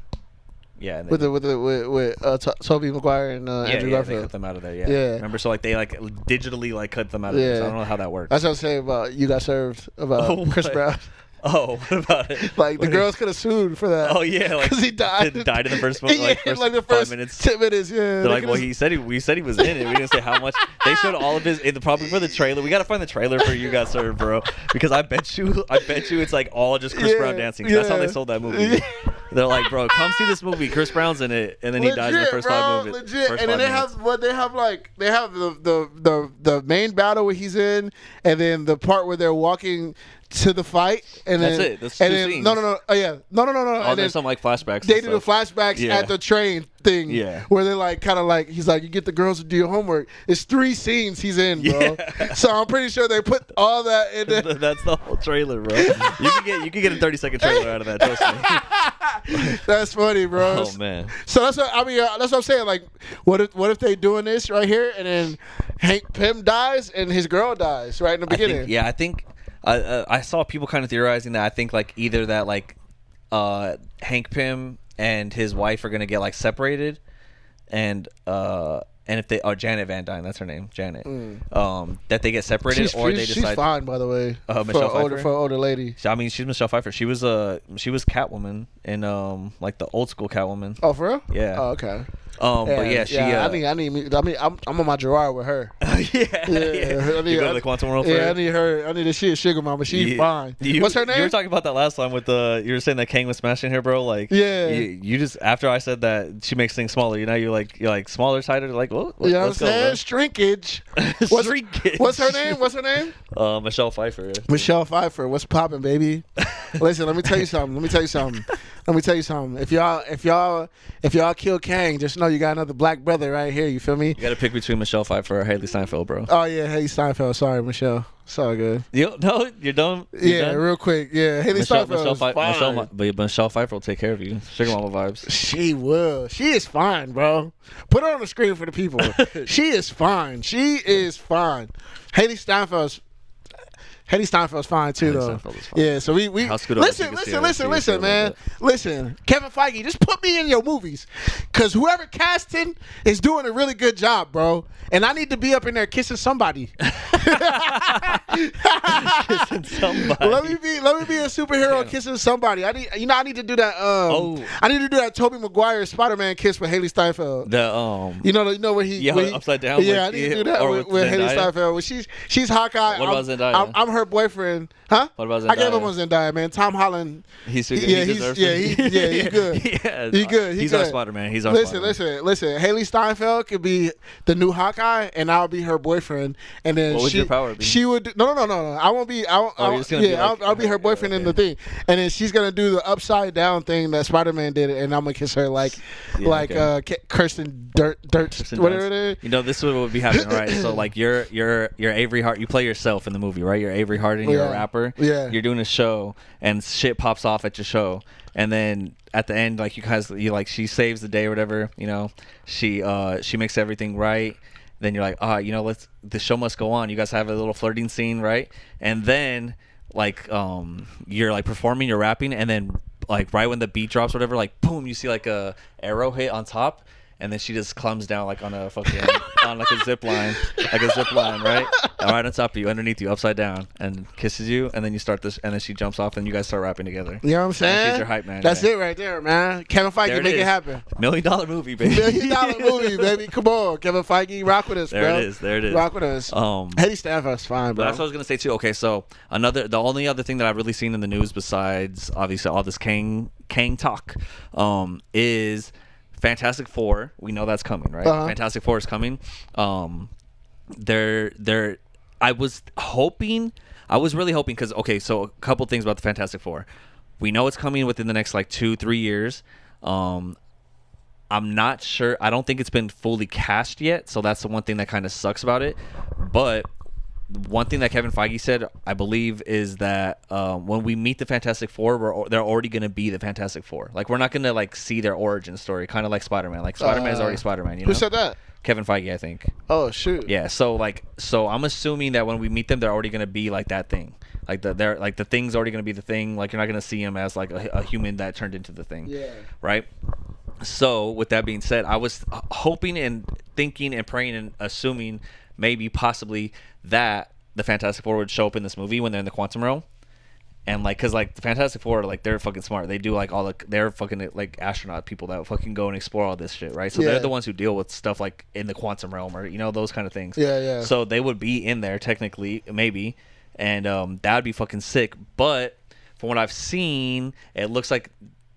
Yeah, with Tobey Maguire and Andrew Garfield. they cut them out of there. Yeah. Remember, so like they like digitally like cut them out of there. So I don't know how that works. That's what I'm saying about you got served about Chris Brown. Oh, what about it? Like the girls could have sued for that. Oh yeah, like because he died. He died in the first movie, like the first 5 minutes. 10 minutes. Yeah. They're like, well, we said he was in it. We didn't say how much. They showed all of his. Probably for the trailer. We gotta find the trailer for You Got Served, bro. Because I bet you, it's like all just Chris Brown dancing. That's how they sold that movie. They're like, bro, come see this movie. Chris Brown's in it, and then he dies in the first 5 minutes. Legit, and then they have the main battle where he's in, and then the part where they're walking to the fight, and that's then it. That's two scenes. No. Oh, and there's some like flashbacks. They do the flashbacks at the train thing. Yeah. Where they're like kind of like he's like, you get the girls to do your homework. It's 3 scenes he's in, bro. Yeah. So I'm pretty sure they put all that in there. That's the whole trailer, bro. You can get a 30-second trailer out of that. Trust me. That's funny, bro. Oh man. So that's what I'm saying. Like, what if they doing this right here, and then Hank Pym dies and his girl dies right in the beginning. I think I saw people kind of theorizing that I think like either that like Hank Pym and his wife are gonna get like separated, and if they Janet Van Dyne, that's her name, Janet. That they get separated, or they decide. She's fine, by the way. Michelle Pfeiffer? For older lady. I mean, she's Michelle Pfeiffer. She was Catwoman in like the old school Catwoman. Oh, for real? Yeah. Oh, okay. But yeah, she. I mean, I'm on my Gerard with her. yeah. You go to the quantum world. Yeah, I need her. I need to see a sugar mama. She's fine. What's her name? You were talking about that last time with you were saying that Kang was smashing her, bro. Like, yeah. You just after I said that she makes things smaller. You know, you're like smaller, tighter. Like, what? You know what I'm saying? Shrinkage. Shrinkage. What's her name? What's her name? Michelle Pfeiffer. Michelle Pfeiffer. What's popping, baby? Listen, let me tell you something. If y'all kill Kang, just know you got another black brother right here. You feel me? You got to pick between Michelle Pfeiffer or Haley Steinfeld, bro. Oh yeah, Haley Steinfeld. Sorry, Michelle. It's all good. You're done. You're done? Real quick. Yeah, Haley Steinfeld. Michelle Pfeiffer will take care of you. Sugar mama vibes. She will. She is fine, bro. Put her on the screen for the people. She is fine. Haley Steinfeld's fine too, though. Yeah, so we listen, man. Listen, Kevin Feige, just put me in your movies, cause whoever casting is doing a really good job, bro. And I need to be up in there kissing somebody. Kissing somebody. Let me be a superhero kissing somebody. I need to do that. I need to do that Tobey Maguire Spider-Man kiss with Haley Steinfeld. You know where he upside down. Yeah, I need to do that with Haley Steinfeld. When she's Hawkeye. What about Zendaya? I'm her boyfriend. Huh? What about Zendaya? I gave him one Zendaya, man. Tom Holland. He's good. He's good. He's good. He's our Spider-Man. Listen. Haley Steinfeld could be the new Hawkeye, and I'll be her boyfriend. And then what would your power be? She would no. I won't be. I'll be her boyfriend in the thing, and then she's gonna do the upside down thing that Spider-Man did, and I'm gonna kiss her like Kirsten Dunst, whatever it is. You know, this is what would be happening, right? So like you're Avery Harden. You play yourself in the movie, right? You're Avery Harden. You're a rapper. Yeah. You're doing a show, and shit pops off at your show, and then at the end, like she saves the day or whatever. You know, she makes everything right. Then you're like, the show must go on. You guys have a little flirting scene, right? And then like you're like performing, you're rapping, and then like right when the beat drops, or whatever, like boom, you see like a arrow hit on top. And then she just climbs down like on a fucking on like a zip line, right? And right on top of you, underneath you, upside down, and kisses you. And then you start this, and then she jumps off, and you guys start rapping together. You know what I'm saying? And she's your hype man. That's it right there, man. Kevin Feige, make it happen. $1 million movie, baby. $1 million movie, baby. Come on, Kevin Feige, rock with us, bro. There it is. Rock with us. Haley Steinfeld's fine, bro. That's what I was gonna say too. Okay, so the only other thing that I've really seen in the news besides obviously all this Kang talk, is Fantastic Four. We know that's coming, right? Fantastic Four is coming. I was really hoping because so a couple things about the Fantastic Four. We know it's coming within the next like 2-3 years. I'm not sure. I don't think it's been fully cast yet, so that's the one thing that kind of sucks about it. But one thing that Kevin Feige said, I believe, is that when we meet the Fantastic Four, they're already going to be the Fantastic Four. Like, we're not going to like see their origin story, kind of like Spider-Man. Like, Spider-Man is already Spider-Man. You know? Who said that? Kevin Feige, I think. Oh shoot. Yeah. So I'm assuming that when we meet them, they're already going to be like that thing. Like the thing's already going to be the thing. Like, you're not going to see him as like a human that turned into the thing. Yeah. Right. So with that being said, I was hoping and thinking and praying and assuming maybe possibly that the Fantastic Four would show up in this movie when they're in the quantum realm, and like, cause like the Fantastic Four, like they're fucking smart. They do like they're fucking like astronaut people that fucking go and explore all this shit, right? So they're the ones who deal with stuff like in the quantum realm or those kind of things. Yeah. So they would be in there technically, maybe, and that would be fucking sick. But from what I've seen, it looks like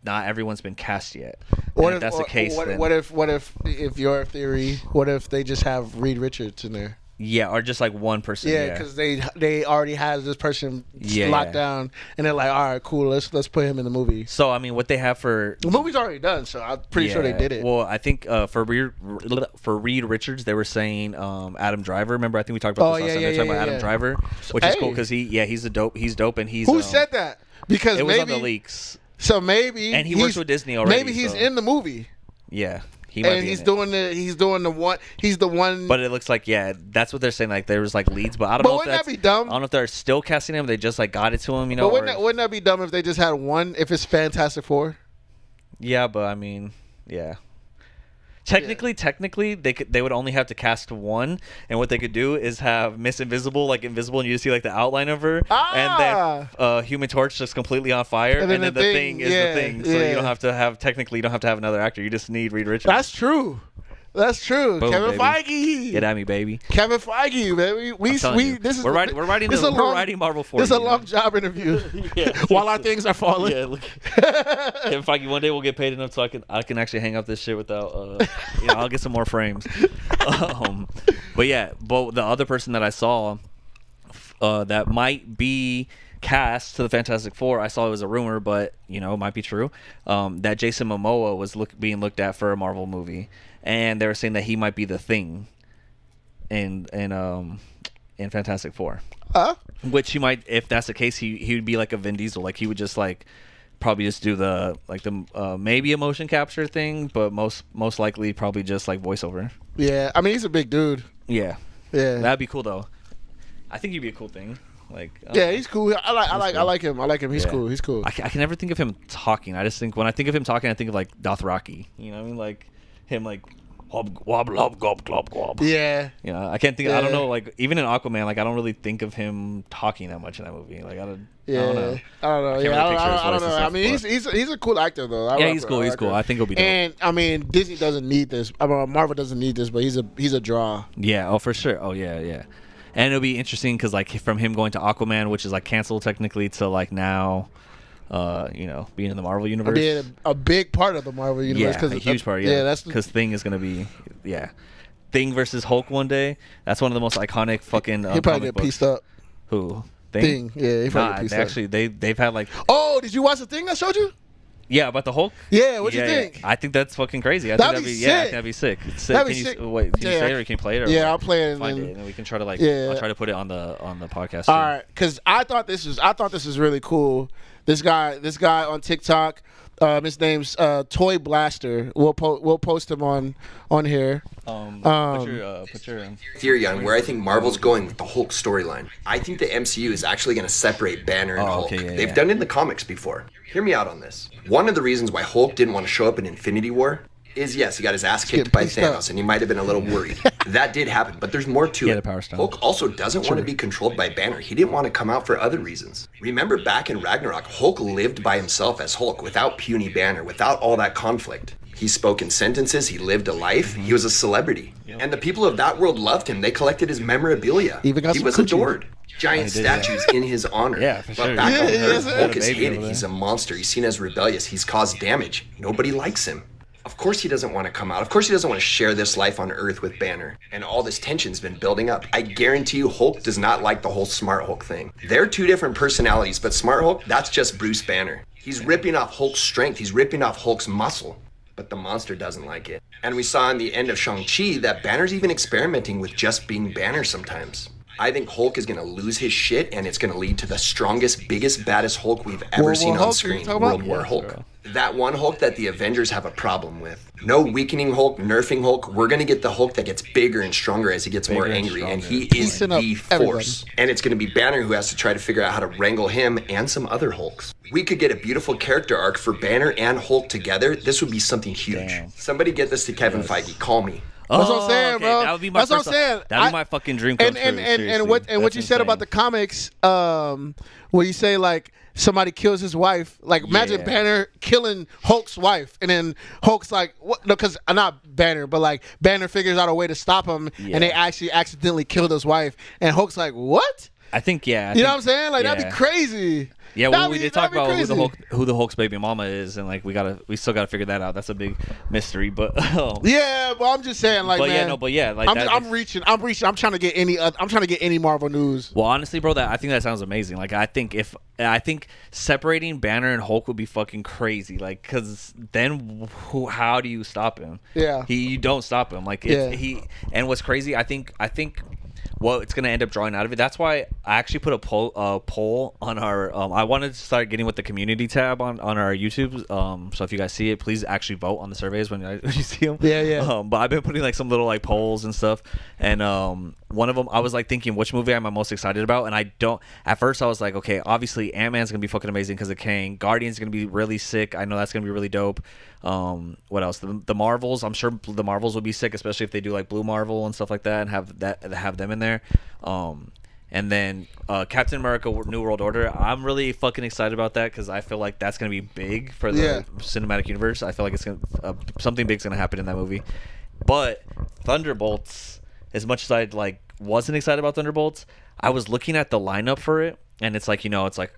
not everyone's been cast yet. If that's the case, what if your theory? What if they just have Reed Richards in there? Yeah, or just like one person. Yeah, because they already had this person locked down, and they're like, all right, cool, let's put him in the movie. So I mean, what they have for the movie's already done, so I'm pretty sure they did it. Well, I think for Reed Richards, they were saying Adam Driver. Remember, I think we talked about this last time. They're talking about Adam Driver, which is cool because he's dope, and he's who said that? Because it was maybe on the leaks. So maybe and he works with Disney already. Maybe he's in the movie. Yeah. and he's doing the one. But it looks like that's what they're saying. Like there was like leads, but I don't know. Wouldn't that be dumb? I don't know if they're still casting him. They just like got it to him, But wouldn't that be dumb if they just had one? If it's Fantastic Four. Yeah, but I mean, yeah. Technically, they would only have to cast one, and what they could do is have Miss Invisible, like invisible, and you just see like the outline of her, and then Human Torch just completely on fire, and then the thing is the thing. So you don't have to have another actor. You just need Reed Richards. That's true. Boom, Kevin baby. Feige. Get at me, baby. Kevin Feige, baby. We're writing Marvel for This is a long job interview. While our things are falling. Yeah, look. Kevin Feige, one day we'll get paid enough so I can actually hang up this shit without I'll get some more frames. But the other person that I saw that might be cast to the Fantastic Four, I saw it was a rumor, but it might be true. That Jason Momoa was being looked at for a Marvel movie, and they were saying that he might be the Thing in Fantastic Four. Which he might, if that's the case, he would be like a Vin Diesel, like he would just like probably just do the maybe a motion capture thing, but most likely probably just like voiceover. Yeah, I mean he's a big dude. Yeah, that'd be cool though. I think he'd be a cool Thing. Like he's cool. I like him. He's cool. I can never think of him talking. I just think when I think of him talking, I think of like Dothraki. You know what I mean? Like him like wob lob gob glob glob. Yeah. I can't think. I don't know. Like even in Aquaman, like I don't really think of him talking that much in that movie. Like I don't know. I don't know. I mean he's a cool actor though. He's cool. He's cool. I think he'll be dope. And I mean Disney doesn't need this. Marvel doesn't need this, but he's a draw. Yeah. Oh, for sure. Oh yeah. And it'll be interesting because like from him going to Aquaman, which is like canceled technically, to like now, being in the Marvel universe. Being a big part of the Marvel universe. Yeah, a huge part. Yeah, that's because Thing is gonna be Thing versus Hulk one day. That's one of the most iconic fucking. He'll probably get pieced up. Who? Thing? Yeah, he probably get pieced up. Actually, they've had like. Oh, did you watch the Thing I showed you? Yeah, about the Hulk. Yeah, what'd you think? I think that's fucking crazy. That'd be sick. Yeah, that'd be sick. That'd be sick. Wait, can you say it or can you play it? Or I'll play it. Find it, and then we can try to I'll try to put it on the podcast. All right, because I thought this was really cool. This guy on TikTok, his name's Toy Blaster. We'll post him on here. Put your theory on where I think Marvel's going with the Hulk storyline. I think the MCU is actually going to separate Banner and Hulk. They've done it in the comics before. Hear me out on this. One of the reasons why Hulk didn't want to show up in Infinity War is, yes, he got his ass kicked by Thanos, and he might have been a little worried. That did happen, but there's more to it. Hulk also doesn't want to be controlled by Banner. He didn't want to come out for other reasons. Remember back in Ragnarok, Hulk lived by himself as Hulk, without puny Banner, without all that conflict. He spoke in sentences, he lived a life, he was a celebrity. And the people of that world loved him. They collected his memorabilia. He was adored. Giant statues in his honor. Yeah, for sure. But back on Earth, Hulk is hated. He's a monster. He's seen as rebellious. He's caused damage. Nobody likes him. Of course he doesn't want to come out. Of course he doesn't want to share this life on Earth with Banner. And all this tension's been building up. I guarantee you Hulk does not like the whole Smart Hulk thing. They're two different personalities, but Smart Hulk, that's just Bruce Banner. He's ripping off Hulk's strength. He's ripping off Hulk's muscle. But the monster doesn't like it. And we saw in the end of Shang-Chi that Banner's even experimenting with just being Banner sometimes. I think Hulk is going to lose his shit, and it's going to lead to the strongest, biggest, baddest Hulk we've ever seen on screen, World War Hulk. That one Hulk that the Avengers have a problem with. No weakening Hulk, nerfing Hulk. We're going to get the Hulk that gets bigger and stronger as he gets more angry, and he is the Force. And it's going to be Banner who has to try to figure out how to wrangle him and some other Hulks. We could get a beautiful character arc for Banner and Hulk together. This would be something huge. Damn. Somebody get this to Kevin Feige. Call me. That's what I'm saying, bro. That would be my That's what I'm saying. That'd be my fucking dream come true. And what you said about the comics, where you say like somebody kills his wife, like imagine Banner killing Hulk's wife, and then Hulk's like, what? No, because not Banner, but like Banner figures out a way to stop him, and they actually accidentally killed his wife, and Hulk's like, what? I think you know what I'm saying? Like that'd be crazy. Yeah, well, we did talk about who the Hulk's baby mama is, and like we still gotta figure that out. That's a big mystery, but yeah, but I'm just saying, like, I'm reaching. I'm trying to get any Marvel news. Well, honestly, bro, I think that sounds amazing. Like, I think separating Banner and Hulk would be fucking crazy. Like, because then how do you stop him? Yeah, you don't stop him. Like, and what's crazy, I think. what it's gonna end up drawing out of it. That's why I actually put a poll on our. I wanted to start getting with the community tab on our YouTube. So if you guys see it, please actually vote on the surveys when you see them. Yeah. But I've been putting like some little like polls and stuff, and one of them I was like thinking which movie am I most excited about, and I don't. At first I was like, okay, obviously Ant-Man's gonna be fucking amazing because of Kang. Guardian's gonna be really sick. I know that's gonna be really dope. What else? The Marvels. I'm sure the Marvels will be sick, especially if they do like Blue Marvel and stuff like that, and have them in there. And then Captain America: New World Order. I'm really fucking excited about that because I feel like that's gonna be big for the cinematic universe. I feel like it's gonna something big's gonna happen in that movie. But Thunderbolts, as much as I like wasn't excited about Thunderbolts, I was looking at the lineup for it, and it's like it's like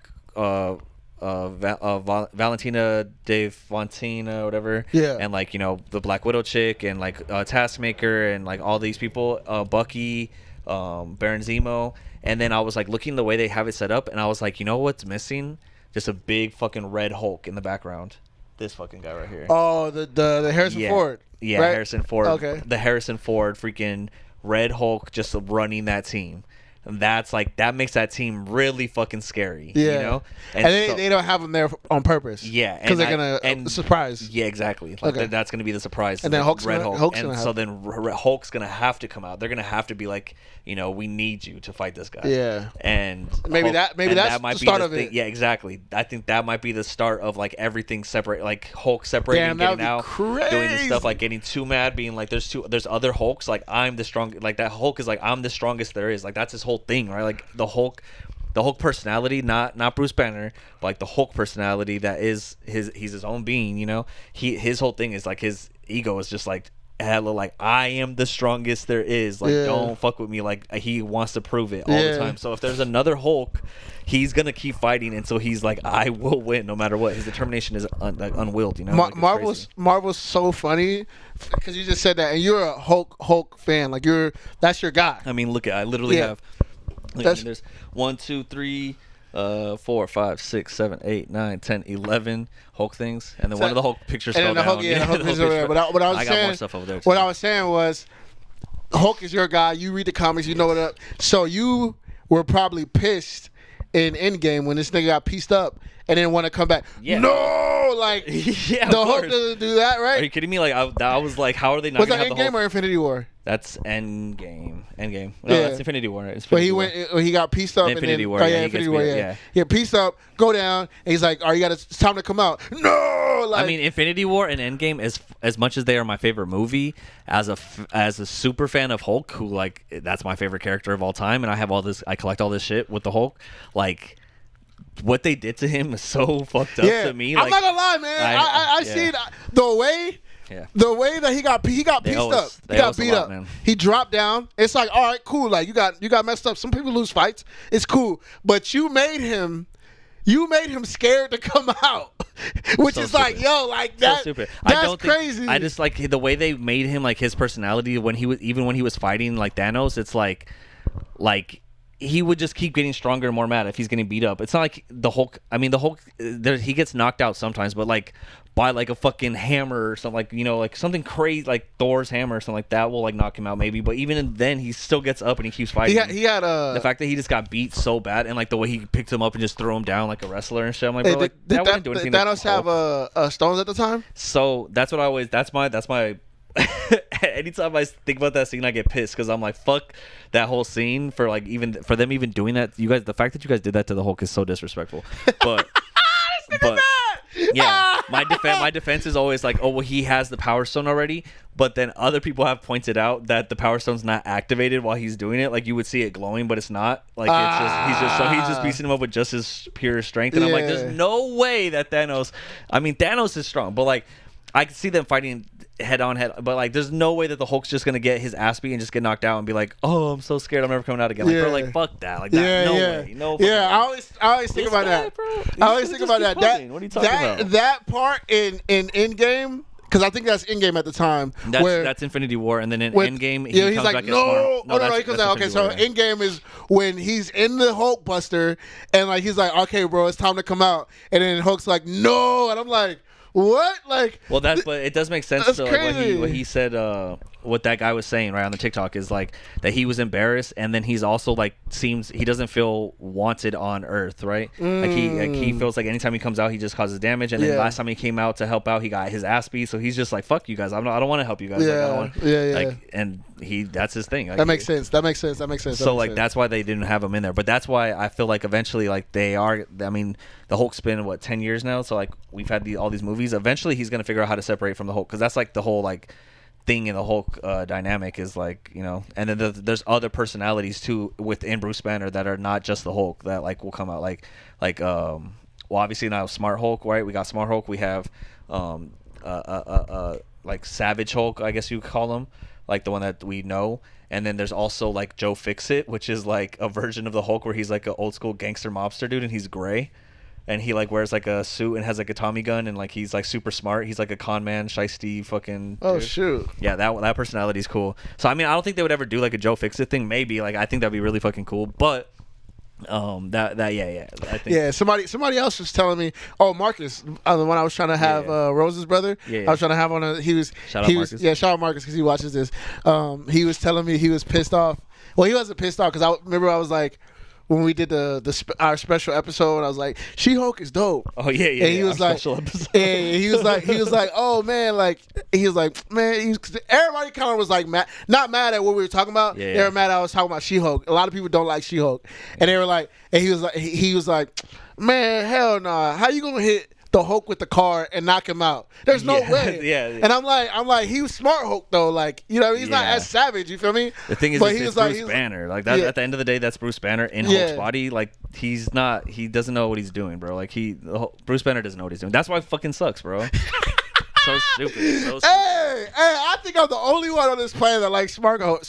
Valentina de Fontina, whatever. Yeah. And like the Black Widow chick, and like Taskmaker, and like all these people, Bucky, Baron Zemo. And then I was like looking the way they have it set up, and I was like, you know what's missing? Just a big fucking red Hulk in the background. This fucking guy right here. Oh, the Harrison Ford. Yeah, right? Harrison Ford. Okay. The Harrison Ford freaking red Hulk just running that team. And that's like that makes that team really fucking scary. Yeah. And they don't have them there on purpose. Yeah, because they're gonna surprise. Yeah, exactly. Like that's gonna be the surprise. And then Hulk's Red gonna, Hulk. Hulk's so then Hulk's gonna have to come out. They're gonna have to be like, we need you to fight this guy. Yeah. And maybe that's might the be start of it. Yeah, exactly. I think that might be the start of like everything separate, like Hulk separating, getting out, crazy. doing this stuff, like getting too mad, being like, there's other Hulks. Like I'm the strongest. Like that Hulk is like I'm the strongest there is. Like that's his whole thing, right? Like the Hulk personality, not Bruce Banner, but like the Hulk personality that is he's his own being, his whole thing is like his ego is just like hella like I am the strongest there is, like don't fuck with me, like he wants to prove it all the time. So if there's another Hulk, he's gonna keep fighting, and so he's like I will win no matter what. His determination is unwilled, Marvel's so funny because you just said that, and you're a Hulk fan, like that's your guy. I mean, look at I literally have. There's 1, 2, 3, 4, 5, 6, 7, 8, 9, 10, 11 Hulk things, and then one of the Hulk pictures fell down. The Hulk pictures over there. But I got more stuff over there. What I was saying was, Hulk is your guy. You read the comics, you know what up. So you were probably pissed in Endgame when this nigga got pieced up and didn't want to come back. Yeah. No, like the Hulk doesn't do that, right? Are you kidding me? Like I was like, how are they not? Was that Endgame or Infinity War? That's Endgame. No, that's Infinity War. He got pieced up. Infinity War. Infinity War. Yeah, pieced up. Go down. And he's like, it's time to come out. No, like. I mean, Infinity War and Endgame, as much as they are my favorite movie, as a super fan of Hulk, who like that's my favorite character of all time, and I collect all this shit with the Hulk, like. What they did to him is so fucked up to me. Like, I'm not gonna lie, man. I see it, the way that he got pieced up. He got beat up. Man. He dropped down. It's like, all right, cool. Like you got messed up. Some people lose fights. It's cool, but you made him scared to come out, which is stupid. Like, yo, like that. So stupid. That's crazy. I just like the way they made him, like his personality when he was fighting like Thanos. It's like. He would just keep getting stronger and more mad if he's getting beat up. It's not like the Hulk. I mean, the Hulk, he gets knocked out sometimes, but like by like a fucking hammer or something, like like something crazy, like Thor's hammer or something like that will like knock him out maybe. But even then, he still gets up and he keeps fighting. He had the fact that he just got beat so bad, and like the way he picked him up and just threw him down like a wrestler and shit. I'm like, bro, that wouldn't do anything. Did Thanos have stones at the time? So that's what I always. That's my. Anytime I think about that scene, I get pissed because I'm like, fuck that whole scene for like even for them even doing that. You guys, the fact that you guys did that to the Hulk is so disrespectful. But yeah, my defense is always like, oh well, he has the Power Stone already. But then other people have pointed out that the Power Stone's not activated while he's doing it. Like you would see it glowing, but it's not. Like he's just piecing him up with just his pure strength. And I'm like, there's no way that Thanos. I mean, Thanos is strong, but like I can see them fighting head on, but like there's no way that the Hulk's just gonna get his ass beat and just get knocked out and be like, oh, I'm so scared, I'm never coming out again. Like, bro, like fuck that, like that, no way, no. I always think about that. I always think about that. What are you talking about? That part in Endgame. Because I think that's Endgame at the time. That's Infinity War, and then in Endgame, he comes like, back no, he comes out. Okay, so Endgame is when he's in the Hulk Buster, and like he's like, okay, bro, it's time to come out, and then Hulk's like, no, and I'm like, what? Like, well, but it does make sense. That's though, crazy. Like what he said. what that guy was saying right on the TikTok is like that he was embarrassed, and then he's also like seems he doesn't feel wanted on Earth, right? Like he feels like anytime he comes out, he just causes damage. And then last time he came out to help out, he got his ass beat. So he's just like, fuck you guys. I don't want to help you guys. And that's his thing. Like, that makes sense. So like that's why they didn't have him in there. But that's why I feel like eventually like they are. I mean, the Hulk's been 10 years now. So like we've had all these movies. Eventually he's gonna figure out how to separate from the Hulk, because that's like the whole like thing in the Hulk dynamic is like, you know. And then there's other personalities too within Bruce Banner that are not just the Hulk that like will come out like well, obviously now Smart Hulk, right? We got Smart Hulk. We have like Savage Hulk, I guess you call him, like the one that we know. And then there's also like Joe Fixit, which is like a version of the Hulk where he's like an old school gangster mobster dude, and he's gray, and he like wears like a suit and has like a Tommy gun, and like he's like super smart. He's like a con man, shiesty fucking dude. Shoot. Yeah, that personality's cool. So I mean, I don't think they would ever do like a Joe Fixit thing. Maybe like I think that'd be really fucking cool, but I think somebody else was telling me, Marcus, the one I was trying to have, Rose's brother, I was trying to have on shout out Marcus because he watches this. He was telling me he was pissed off. Well, he wasn't pissed off because I remember I was like, when we did our special episode, I was like, She-Hulk is dope. Oh yeah. And he was like, he was like, oh man, like he was like, man, everybody kind of was like not mad at what we were talking about. Yeah. They were mad I was talking about She-Hulk. A lot of people don't like She-Hulk, and they were like, and he was like, man, hell nah, how you gonna hit the Hulk with the car and knock him out? There's no way. Yeah. And I'm like, he was smart Hulk though. Like, you know, he's not as savage. You feel me? The thing is, but it's Bruce Banner. Like that. At the end of the day, that's Bruce Banner in Hulk's body. Like he's not. He doesn't know what he's doing, bro. Like Bruce Banner doesn't know what he's doing. That's why it fucking sucks, bro. So stupid. Hey, I think I'm the only one on this planet that likes smart Hulk.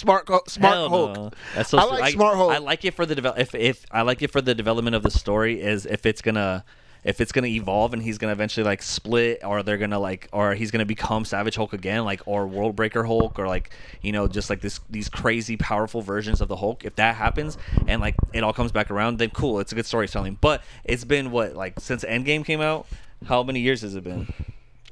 No. That's so I like smart Hulk. I like it for the if I like it for the development of the story is if it's gonna evolve and he's gonna eventually like split, or they're gonna like, or he's gonna become Savage Hulk again, like, or World Breaker Hulk, or like, you know, just like these crazy powerful versions of the Hulk. If that happens and like it all comes back around, then cool, it's a good storytelling. But it's been since Endgame came out, how many years has it been?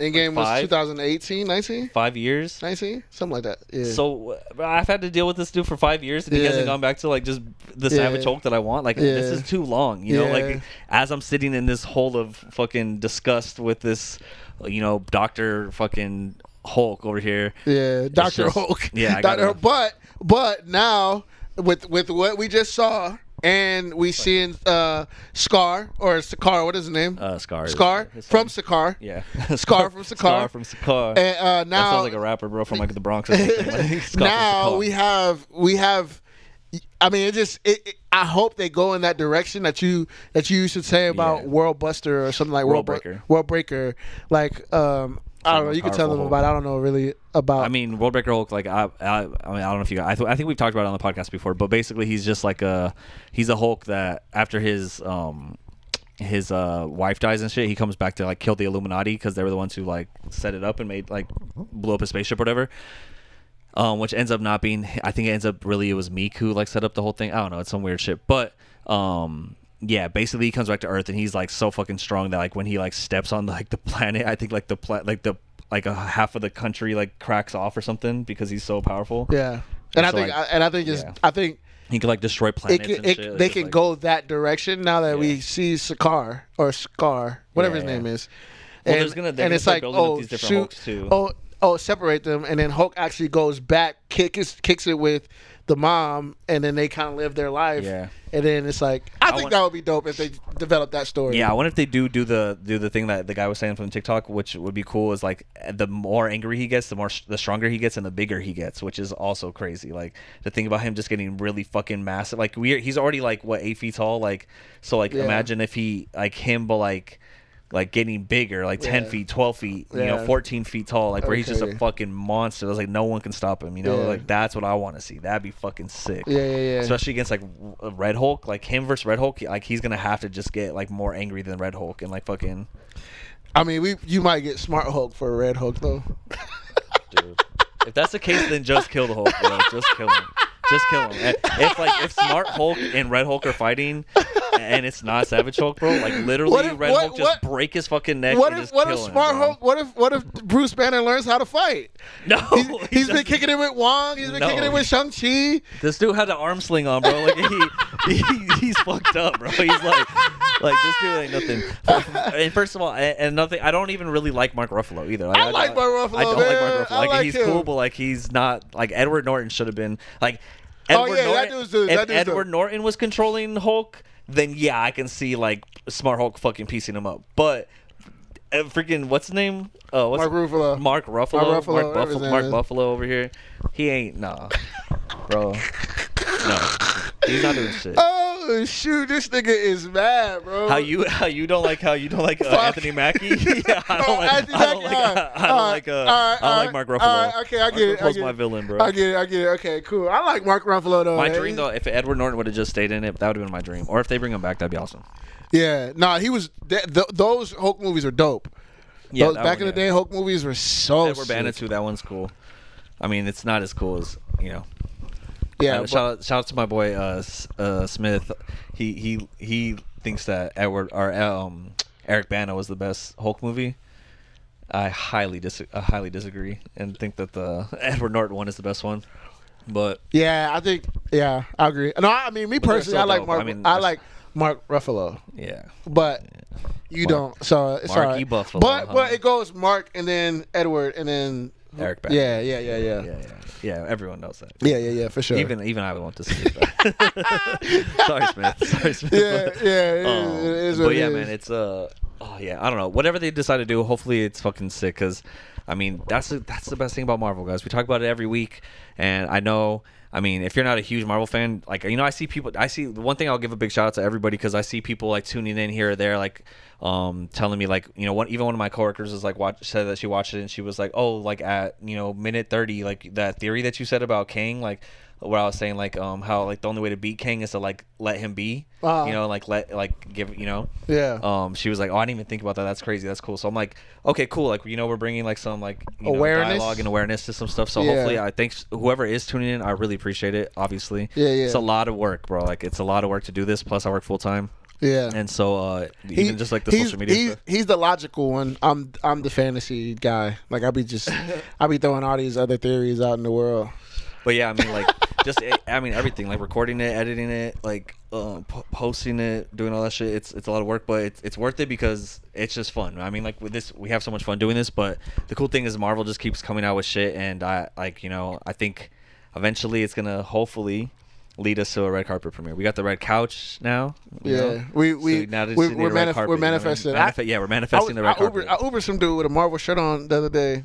Endgame was 2018, 19? 5 years? 19? Something like that. Yeah. So I've had to deal with this dude for 5 years, and he hasn't gone back to like just the Savage Hulk that I want. Like this is too long, you know. Like as I'm sitting in this hole of fucking disgust with this, you know, Dr. fucking Hulk over here. Yeah, Dr. Hulk. Yeah, but now with what we just saw. And we seeing Scar or Sakaar. What is his name? Scar from Sakaar. Yeah, Scar from Sakaar. Scar from Sakaar. And now that sounds like a rapper, bro, from like the Bronx. Or something. Now we have. I mean, I hope they go in that direction that you used to say about World Buster or something like World Breaker. Like I don't know. You can tell them about it. I don't know really about. I mean, World Breaker Hulk. Like I mean, I don't know if you guys. I think we've talked about it on the podcast before. But basically, he's just like he's a Hulk that after his wife dies and shit, he comes back to like kill the Illuminati because they were the ones who like set it up and made like blew up a spaceship or whatever. Which ends up not being. I think it ends up really it was Meek who like set up the whole thing. I don't know. It's some weird shit, but. Yeah, basically he comes back to Earth and he's like so fucking strong that like when he like steps on like the planet, I think like a half of the country like cracks off or something because he's so powerful. Yeah, and I think he can like destroy planets. Shit. They can go that direction now that we see Sakaar or Scar, whatever his name is. Well, and they're it's like, these different Hulks too. Separate them, and then Hulk actually goes back, kicks it with the mom, and then they kind of live their life. Yeah. And then it's like, I think that would be dope if they develop that story. Yeah, I wonder if they do the thing that the guy was saying from TikTok, which would be cool. Is like the more angry he gets, the stronger he gets, and the bigger he gets, which is also crazy. Like to think about him just getting really fucking massive. Like he's already like 8 feet tall. Like so like imagine if he like him, but like getting bigger, like 10 feet, 12 feet, you know, 14 feet tall, like where he's just a fucking monster. It's like no one can stop him, you know. Like that's what I want to see. That'd be fucking sick. Yeah. Especially against like Red Hulk, like him versus Red Hulk. Like he's gonna have to just get like more angry than Red Hulk and like fucking. I mean, you might get Smart Hulk for a Red Hulk though. Dude, if that's the case, then just kill the Hulk, bro. Just kill him. Just kill him. And if Smart Hulk and Red Hulk are fighting, and it's not Savage Hulk, bro, like literally Red Hulk just break his fucking neck and just kill him. Smart Hulk? What if Bruce Banner learns how to fight? No, he's been kicking it with Wong. He's been kicking it with Shang-Chi. This dude had the arm sling on, bro. Like he's fucked up, bro. He's like this dude ain't nothing. And first of all, and nothing. I don't even really like Mark Ruffalo either. Like, I like Mark Ruffalo. I don't like Mark Ruffalo. Like he's him. cool, but like he's not like Edward Norton should have been like. Edward Norton was controlling Hulk, then yeah, I can see like Smart Hulk fucking piecing him up. But freaking what's his name? Mark Ruffalo. Mark Buffalo over here. He ain't bro. No, he's not doing shit. Oh shoot, this nigga is mad, bro. How you don't like Anthony Mackie? Yeah, I don't like Mark Ruffalo. All right, okay, I get it. Ruffalo's my villain, bro. I get it. Okay, cool. I like Mark Ruffalo though. My dream though, if Edward Norton would have just stayed in it, that would have been my dream. Or if they bring him back, that'd be awesome. Yeah, he was. Those Hulk movies are dope. Yeah, back in the day, Hulk movies were so. Edward Banner too. That one's cool. I mean, it's not as cool as Yeah, shout out to my boy Smith. He thinks that Eric Bana was the best Hulk movie. I highly disagree and think that the Edward Norton one is the best one. But I agree. No, I mean me personally, I like Mark. I like Mark Ruffalo. Yeah, but you don't. So it's all right. Buffalo, but it goes Mark and then Edward and then Eric Bana. Yeah, everyone knows that. Yeah, for sure. Even I would want to see that. Sorry, Smith. It is but yeah, man, it's I don't know. Whatever they decide to do, hopefully it's fucking sick. Cause I mean, that's the best thing about Marvel, guys. We talk about it every week, and I know. I mean, if you're not a huge Marvel fan, like I see people. I see one thing. I'll give a big shout out to everybody because I see people like tuning in here or there, like telling me like even one of my coworkers is like said that she watched it and she was like, oh, like at minute 30, like that theory that you said about Kang, like where I was saying like how like the only way to beat Kang is to like let him be, give she was like, oh, I didn't even think about that. That's crazy. That's cool. So I'm like, okay, cool. Like we're bringing like some like awareness, dialogue and awareness to some stuff. So hopefully, I think whoever is tuning in, I really appreciate it. Obviously, it's a lot of work, bro. Like it's a lot of work to do this. Plus, I work full time. Yeah, and so even just like the social media stuff. He's the logical one. I'm the fantasy guy. Like I be throwing all these other theories out in the world. But yeah, I mean like everything, like recording it, editing it, like posting it, doing all that shit. It's a lot of work, but it's worth it because it's just fun. I mean, like with this, we have so much fun doing this. But the cool thing is Marvel just keeps coming out with shit, and I think eventually it's gonna hopefully lead us to a red carpet premiere. We got the red couch now. We're manifesting. We're manifesting the red carpet. I Ubered some dude with a Marvel shirt on the other day.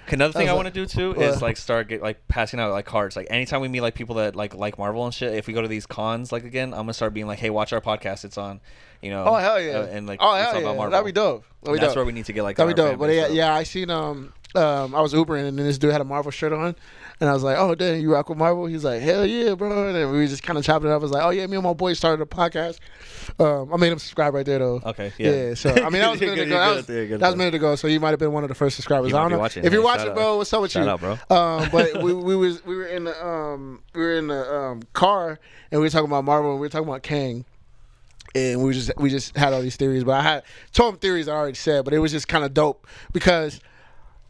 Another thing I want to do too is like start passing out like cards. Like anytime we meet like people that like Marvel and shit, if we go to these cons like again, I'm gonna start being like, hey, watch our podcast. It's on. Oh hell yeah! And like, oh hell yeah! About Marvel. That'd be dope. That's where we need to get like. That'd be dope. But I seen I was Ubering and then this dude had a Marvel shirt on, and I was like, oh damn, you rock with Marvel? He's like, hell yeah, bro. And then we just kind of chopped it up. I was like, oh yeah, me and my boy started a podcast. I made him subscribe right there though. Okay. Yeah. So I mean that was a minute ago. That was a minute ago. So you might have been one of the first subscribers. I don't know if you're watching, bro. What's up with you? Shout out, bro. But we were in the car and we were talking about Marvel and we were talking about Kang. And we just had all these theories, but I had told him theories I already said, but it was just kind of dope because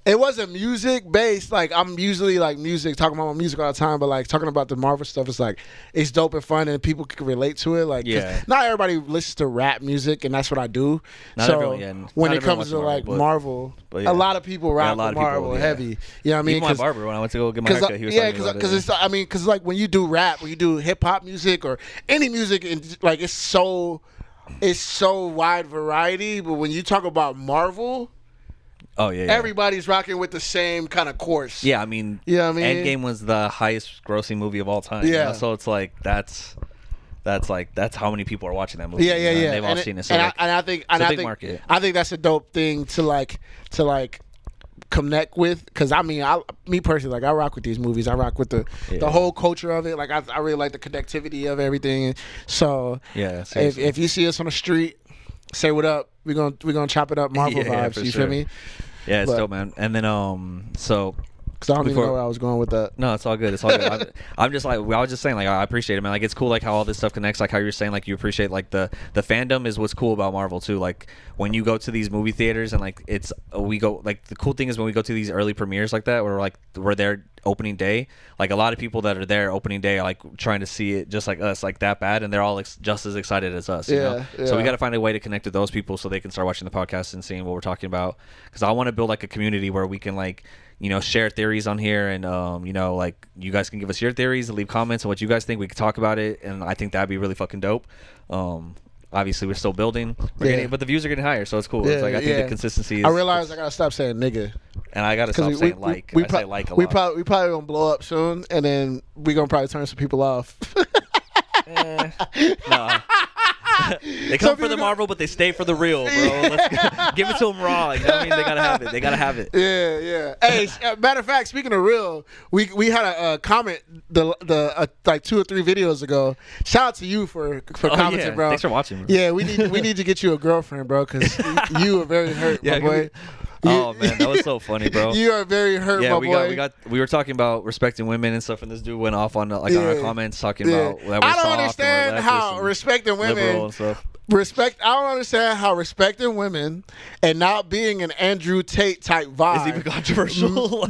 it wasn't music based. Like I'm usually like music, talking about my music all the time, but like talking about the Marvel stuff, it's like it's dope and fun and people can relate to it. Like not everybody listens to rap music, and that's what I do. When it comes to like Marvel, a lot of people rock with Marvel heavy. You know what I mean? Even my barber, when I went to go get my haircut, he was talking about it. Because like when you do rap, when you do hip hop music or any music, like it's so wide variety. But when you talk about Marvel. Oh yeah, everybody's rocking with the same kind of course. Yeah, I mean, Endgame was the highest grossing movie of all time. Yeah, so it's like that's how many people are watching that movie. Yeah. They've all seen it. So I think market. I think that's a dope thing to connect with, because I mean, me personally, like I rock with these movies. I rock with the whole culture of it. Like I really like the connectivity of everything. So if you see us on the street, say what up. We're gonna chop it up Marvel vibes. You feel me? Yeah, it's dope, man. And then so Because I don't even know where I was going with that. No, it's all good. It's all good. I'm just like, I was just saying, like, I appreciate it, man. Like, it's cool, like, how all this stuff connects. Like, how you're saying, like, you appreciate, like, the fandom is what's cool about Marvel, too. Like, when you go to these movie theaters and, like, we go, like, the cool thing is when we go to these early premieres like that, where, like, we're there opening day, like, a lot of people that are there opening day are, like, trying to see it just like us, like, that bad, and they're all just as excited as us, you know? So we got to find a way to connect with those people so they can start watching the podcast and seeing what we're talking about. Because I want to build, like, a community where we can, like, you know, share theories on here, and you know, like, you guys can give us your theories and leave comments on what you guys think. We can talk about it, and I think that'd be really fucking dope. Obviously, we're still building, but the views are getting higher, so it's cool. It's like, I think the consistency is, I realize I gotta stop saying nigga, and I gotta stop saying like. I say like a lot. We probably gonna blow up soon, and then we gonna probably turn some people off. No. They come for the Marvel, but they stay for the real, bro. Let's give it to them raw. You know what I mean? They gotta have it. They gotta have it. Yeah. Hey, matter of fact, speaking of real, we had a comment like 2 or 3 videos ago. Shout out to you for commenting, bro. Thanks for watching, bro. Yeah, we need to get you a girlfriend, bro, because you are very hurt, my boy. Oh man, that was so funny, bro. You are very hurt, my boy. We were talking about respecting women and stuff, and this dude went off on on our comments talking about that we're I don't soft understand and how respecting women and stuff. I don't understand how respecting women and not being an Andrew Tate type vibe is even controversial. No.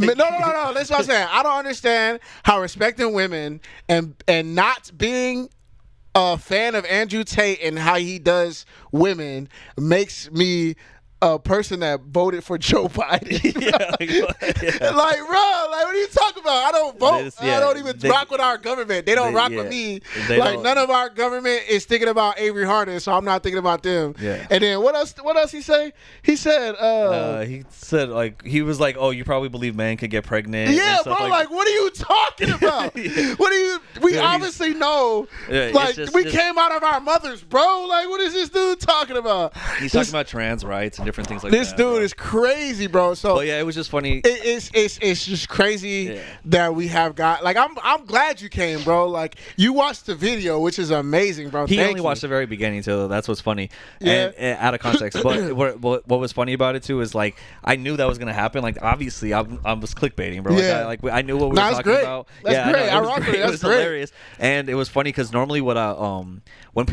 That's what I'm saying. I don't understand how respecting women and not being a fan of Andrew Tate and how he does women makes me a person that voted for Joe Biden. Like, bro, like, what are you talking about? I don't vote. I don't even rock with our government. They don't rock with me. Like, none of our government is thinking about Avery Harden, so I'm not thinking about them. Yeah. And then what else he say? He said, like, he was like, oh, you probably believe men could get pregnant. Yeah, bro, like, what are you talking about? We obviously know, like, we came out of our mothers, bro. Like, what is this dude talking about? He's talking about trans rights and different things like this that. This dude is crazy, bro. So, but yeah, it was just funny. It's just crazy that we have got. Like, I'm glad you came, bro. Like, you watched the video, which is amazing, bro. He only watched the very beginning too. That's what's funny. And out of context. But what was funny about it too is, like, I knew that was gonna happen. Like, obviously, I was clickbaiting, bro. Yeah. Like, I knew what we were talking about. That's great. It was hilarious. And it was funny because normally when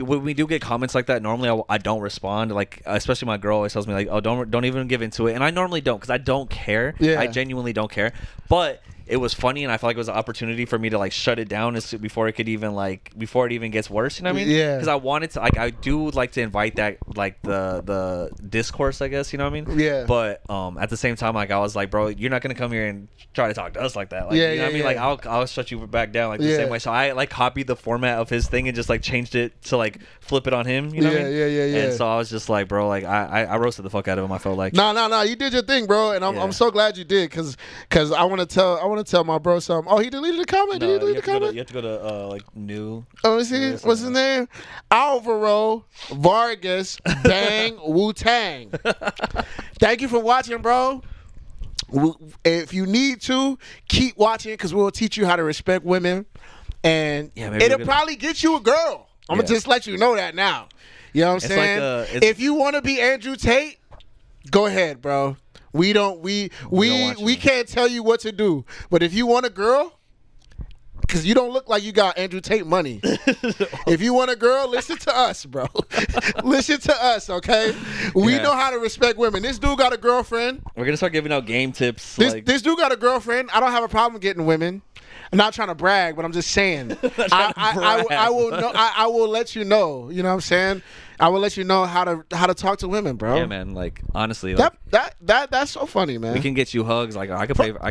we do get comments like that, normally I don't respond. Like, especially my girl always tells me, like, oh, don't even give into it. And I normally don't, because I don't care. I genuinely don't care. But it was funny, and I felt like it was an opportunity for me to, like, shut it down before it even gets worse. You know what I mean? Yeah. Because I wanted to, like, I do like to invite that, like, the discourse, I guess. You know what I mean? Yeah. But at the same time, like, I was like, bro, you're not gonna come here and try to talk to us like that. Like, you know what I mean? Like, I'll shut you back down, like, the same way. So I, like, copied the format of his thing and just, like, changed it to, like, flip it on him. You know what I mean? Yeah. And so I was just like, bro, like, I roasted the fuck out of him. I felt like, no, you did your thing, bro, and I'm so glad you did, because I want to tell my bro something. Oh, he deleted the comment. Did he delete the comment? You have to go to like new. Oh, let me see. What's his name? Alvaro Vargas Bang Wu Tang. Thank you for watching, bro. If you need to, keep watching, because we'll teach you how to respect women, and it'll probably get you a girl. I'm gonna just let you know that now. You know what I'm saying? Like, if you want to be Andrew Tate, go ahead, bro. We can't tell you what to do. But if you want a girl, because you don't look like you got Andrew Tate money. If you want a girl, listen to us, bro. Listen to us, okay? We know how to respect women. This dude got a girlfriend. We're gonna start giving out game tips. This dude got a girlfriend. I don't have a problem getting women. I'm not trying to brag, but I'm just saying. I will let you know. You know what I'm saying? I will let you know how to talk to women, bro. Yeah, man. Like, honestly, like, that's so funny, man. We can get you hugs. Like,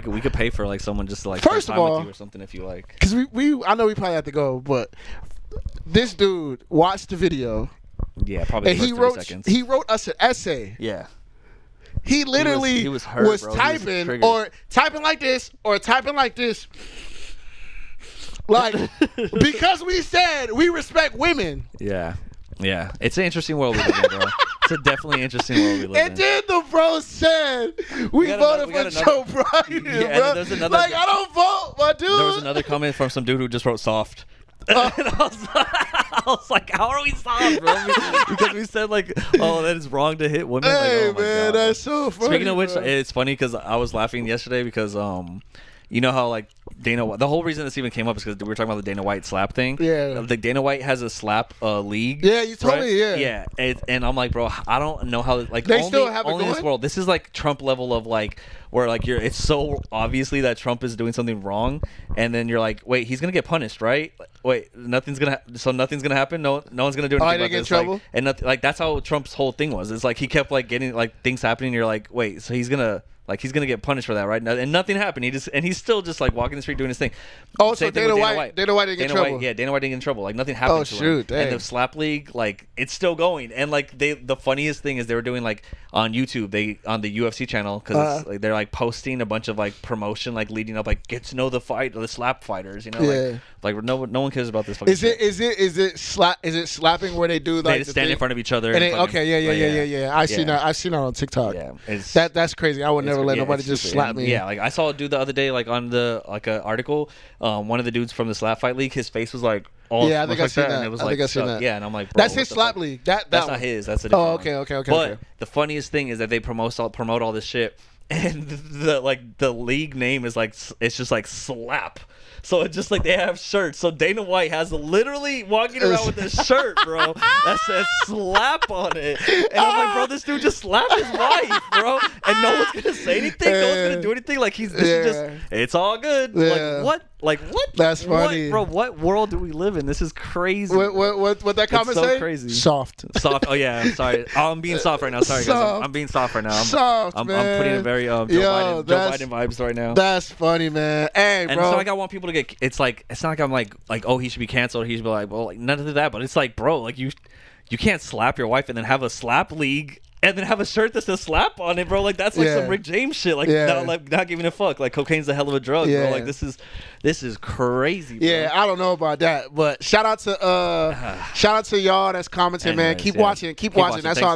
we could pay for, like, someone just to, like, first spend of time all, with you or something if you like. Because I know we probably have to go, but this dude watched the video. Yeah, probably. And he wrote us an essay. Yeah. He literally he was hurt, was typing or typing like this or typing like this. Like, because we said we respect women. Yeah. Yeah. It's an interesting world we live in, bro. It's a definitely interesting world we live in. And then the bro said we voted for Joe Biden, bro. There's another, like, I don't vote, my dude. There was another comment from some dude who just wrote soft. And I was like, how are we soft, bro? Because we said, like, oh, that is wrong to hit women. Hey, like, oh, man, God, that's so funny. Speaking of which, bro. it's funny because I was laughing yesterday because you know how like the whole reason this even came up is because we were talking about the Dana White slap thing. Yeah. The Dana White has a slap league. Yeah, you told me. Yeah. Yeah, and I'm like, bro, I don't know how like they still have it only in this going? world. This is like Trump level of like where like it's so obviously that Trump is doing something wrong, and then you're like, wait, he's gonna get punished, right? Wait, nothing's gonna happen. No one's gonna do anything about get in this. trouble? Like, and nothing, like that's how Trump's whole thing was. It's like he kept like getting like things happening. And you're like, wait, so he's gonna get punished for that, right? And nothing happened. He's still just like walking the street doing his thing. Oh, so Dana White didn't get in trouble. Dana White didn't get in trouble. Like nothing happened to him. Dang. And the slap league, like it's still going. And like the funniest thing is they were doing like on YouTube, on the UFC channel, because like, they're like posting a bunch of like promotion, like leading up, like get to know the slap fighters, you know, like no one cares about this. Is it slapping where they do like they just stand in front of each other? Yeah. I've seen that on TikTok. Yeah, that's crazy. I would never let nobody just slap me. Yeah, like I saw a dude the other day, like on the like an article, one of the dudes from the slap fight league, his face was like all I think I seen that. and it was I like think I seen that. Yeah, and I'm like, bro, that's his slap league. That's not his. That's a different one. Okay. But the funniest thing is that they promote all this shit, and the league name is like it's just like slap. So it's just like they have shirts. So Dana White has literally walking around with this shirt, bro, that says slap on it. And I'm like, bro, this dude just slapped his wife, bro. And no one's going to say anything. No one's going to do anything. Like, it's all good. Like, what? That's funny. Bro, what world do we live in? This is crazy. What that comment say? Crazy. Soft. Oh, yeah. I'm sorry. I'm being soft right now. Sorry, guys. I'm being soft right now. I'm putting a very Joe Biden vibes right now. That's funny, man. Hey, bro. And it's not like I want people to get. It's not like I'm like oh, he should be canceled. He should be like, well, like none of that. But it's like, bro, like you can't slap your wife and then have a slap league and then have a shirt that says slap on it, bro. Like that's like some Rick James shit. Like not giving a fuck. Like cocaine's a hell of a drug, bro. Like this is crazy, bro. Yeah, I don't know about that, but shout out to y'all that's commenting. Anyways, man. Keep watching. That's all.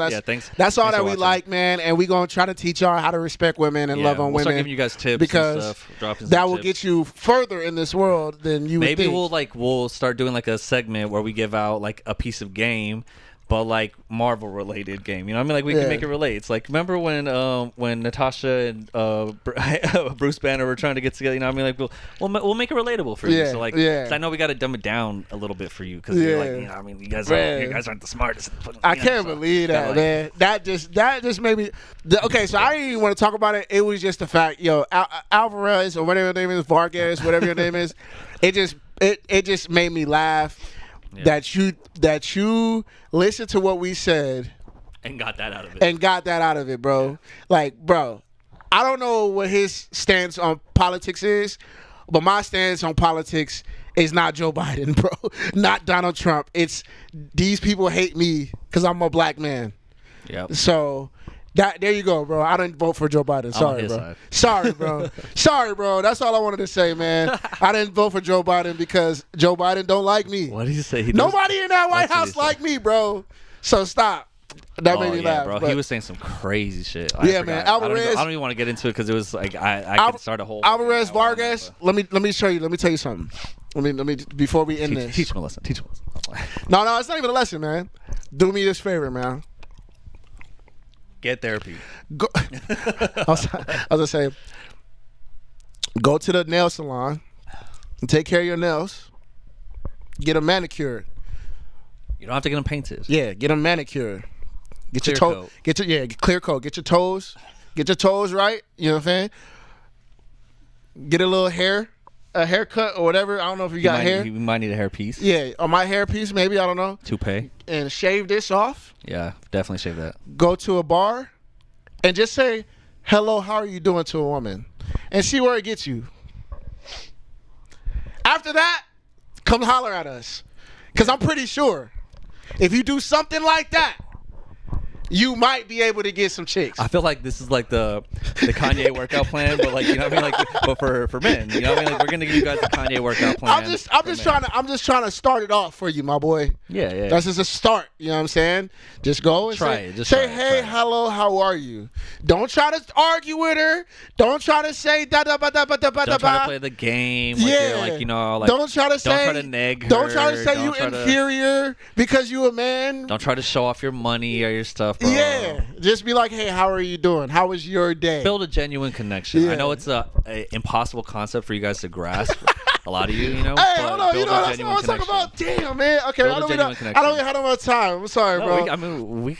That's all that we like, man. And we gonna try to teach y'all how to respect women and love on women. Start giving you guys tips because that will get you further in this world than you would think. Maybe we'll start doing like a segment where we give out like a piece of game, but like Marvel related game, you know what I mean? Like we can make it relate. It's like, remember when Natasha and Bruce Banner were trying to get together, you know what I mean? Like we'll make it relatable for you. So like, I know we got to dumb it down a little bit for you because you're like, you know what I mean? You guys aren't the smartest. I can't believe that, man. That just made me. Okay, so I didn't even want to talk about it. It was just the fact, Alvarez or whatever your name is, Vargas, whatever your name is. It just made me laugh. Yeah. That you listened to what we said and got that out of it. Bro. Like, bro, I don't know what his stance on politics is, but my stance on politics is not Joe Biden, bro. Not Donald Trump. It's these people hate me because I'm a black man. Yep. So there you go, bro. I didn't vote for Joe Biden. Sorry, bro. Sorry, bro. That's all I wanted to say, man. I didn't vote for Joe Biden because Joe Biden don't like me. What did you say? Nobody in that White House like me, bro. So stop. That made me laugh, bro. But he was saying some crazy shit. Man. Alvarez. I don't even want to get into it because it was like I could start a whole. Alvarez Vargas. Let me show you. Let me tell you something. Let me before we end this. Teach him a lesson. No, it's not even a lesson, man. Do me this favor, man. Get therapy. Go, I was gonna say, go to the nail salon and take care of your nails. Get them manicured. You don't have to get them painted. Yeah, get them manicured. Get clear your toes. Clear coat. Get your toes. Get your toes right. You know what I'm saying? Get a little haircut or whatever. I don't know if you got hair. You might need a hair piece. Yeah, or my hair piece maybe. I don't know. Toupee. And shave this off. Yeah, definitely shave that. Go to a bar and just say, hello, how are you doing to a woman? And see where it gets you. After that, come holler at us. Because I'm pretty sure if you do something like that, you might be able to get some chicks. I feel like this is like the Kanye workout plan, but like, you know what I mean, like, but for men, you know what I mean, like, we're gonna give you guys the Kanye workout plan. I'm just trying to start it off for you, my boy. Yeah. That's just a start. You know what I'm saying? Just go and say, hey, hello, how are you? Don't try to argue with her. Don't try to say da da ba da ba da ba da ba. Don't try to play the game. Like yeah. You're like, you know, like, don't try to neg her. Don't try to say you inferior because you a man. Don't try to show off your money or your stuff. stuff, bro. Yeah, just be like, hey, how are you doing? How was your day? Build a genuine connection. Yeah. I know it's a impossible concept for you guys to grasp. A lot of you know. Hey, but hold on, build a that's genuine what I'm talking connection. about. Damn, man. Okay, Build I a don't genuine even connection. have much time. I'm sorry, bro. We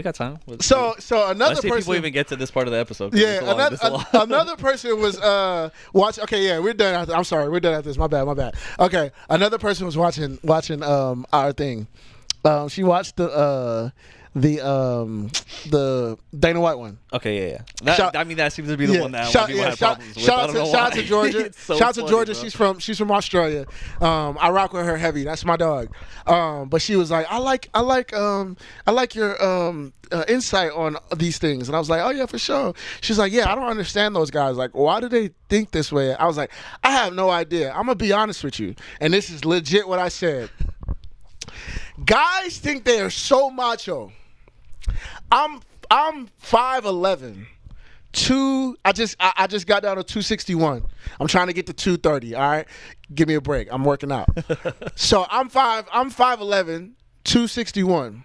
got time. So another Let's see if person. people even get to this part of the episode. 'Cause Yeah, it's a lot. another person was watch. Okay, yeah, we're done. I'm sorry, we're done at this. My bad. Okay, another person was watching our thing. She watched the Dana White one. Okay, yeah. That seems to be the one that shout people have problems with. out to Georgia. So shout out to funny, Georgia. bro. She's from Australia. I rock with her heavy. That's my dog. But she was like, I like your insight on these things. And I was like, oh yeah, for sure. She's like, yeah, I don't understand those guys. Like, why do they think this way? I was like, I have no idea. I'm gonna be honest with you, and this is legit what I said. Guys think they are so macho. I'm 5'11". I just got down to 261. I'm trying to get to 230. All right, give me a break. I'm working out. So I'm 5'11", 261.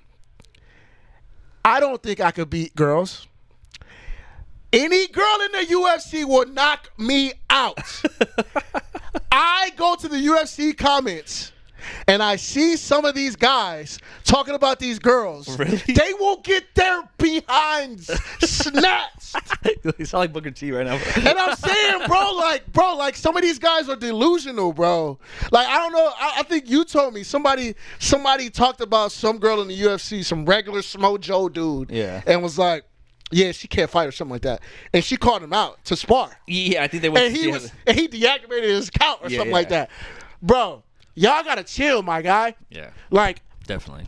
I don't think I could beat girls. Any girl in the UFC will knock me out. I go to the UFC comments and I see some of these guys talking about these girls. Really? They will get their behinds snatched. You sound like Booker T right now. And I'm saying, bro, like some of these guys are delusional, bro. Like, I don't know. I think you told me somebody talked about some girl in the UFC, some regular Smojo dude. Yeah. And was like, yeah, she can't fight or something like that. And she called him out to spar. Yeah, I think they went. And he deactivated his account or something like that. Bro, y'all gotta chill, my guy. Yeah. Like, definitely.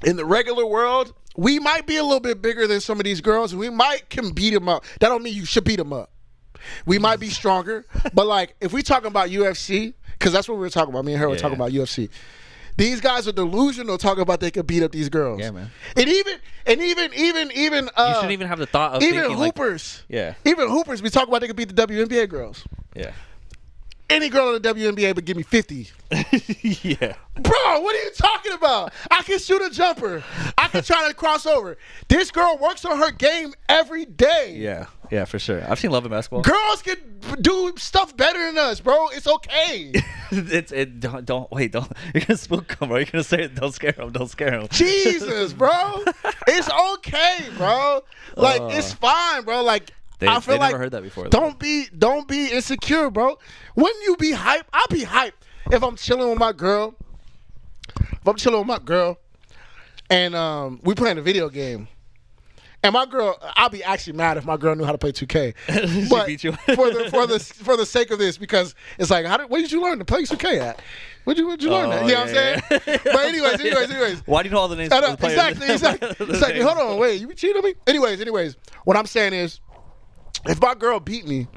in the regular world, we might be a little bit bigger than some of these girls. We can beat them up. That don't mean you should beat them up. We might be stronger. But, like, if we talking about UFC, because that's what we were talking about. Me and her were talking about UFC. These guys are delusional talking about they could beat up these girls. Yeah, man. And even you shouldn't even have the thought of even thinking hoopers. Like, yeah. Even hoopers, we talk about they could beat the WNBA girls. Yeah. Any girl in the WNBA would give me 50. Yeah. Bro, what are you talking about? I can shoot a jumper. I can try to cross over. This girl works on her game every day. Yeah. Yeah, for sure. I've seen Love and Basketball. Girls can do stuff better than us, bro. It's okay. Don't wait. You're gonna spook them, bro. You're gonna say it. Don't scare them. Jesus, bro. It's okay, bro. Like, it's fine, bro. Like, I feel like never heard that before. Don't be insecure, bro. Wouldn't you be hype? I'll be hype if I'm chilling with my girl. And we playing a video game. And my girl, I'll be actually mad if my girl knew how to play 2K. But beat you. for the sake of this, because it's like, where did you learn to play 2K at? Where'd you learn that? You know what I'm saying? But anyways. Why do you know all the names of the players? Exactly. Hold on, wait, you cheating on me? Anyways, what I'm saying is, if my girl beat me,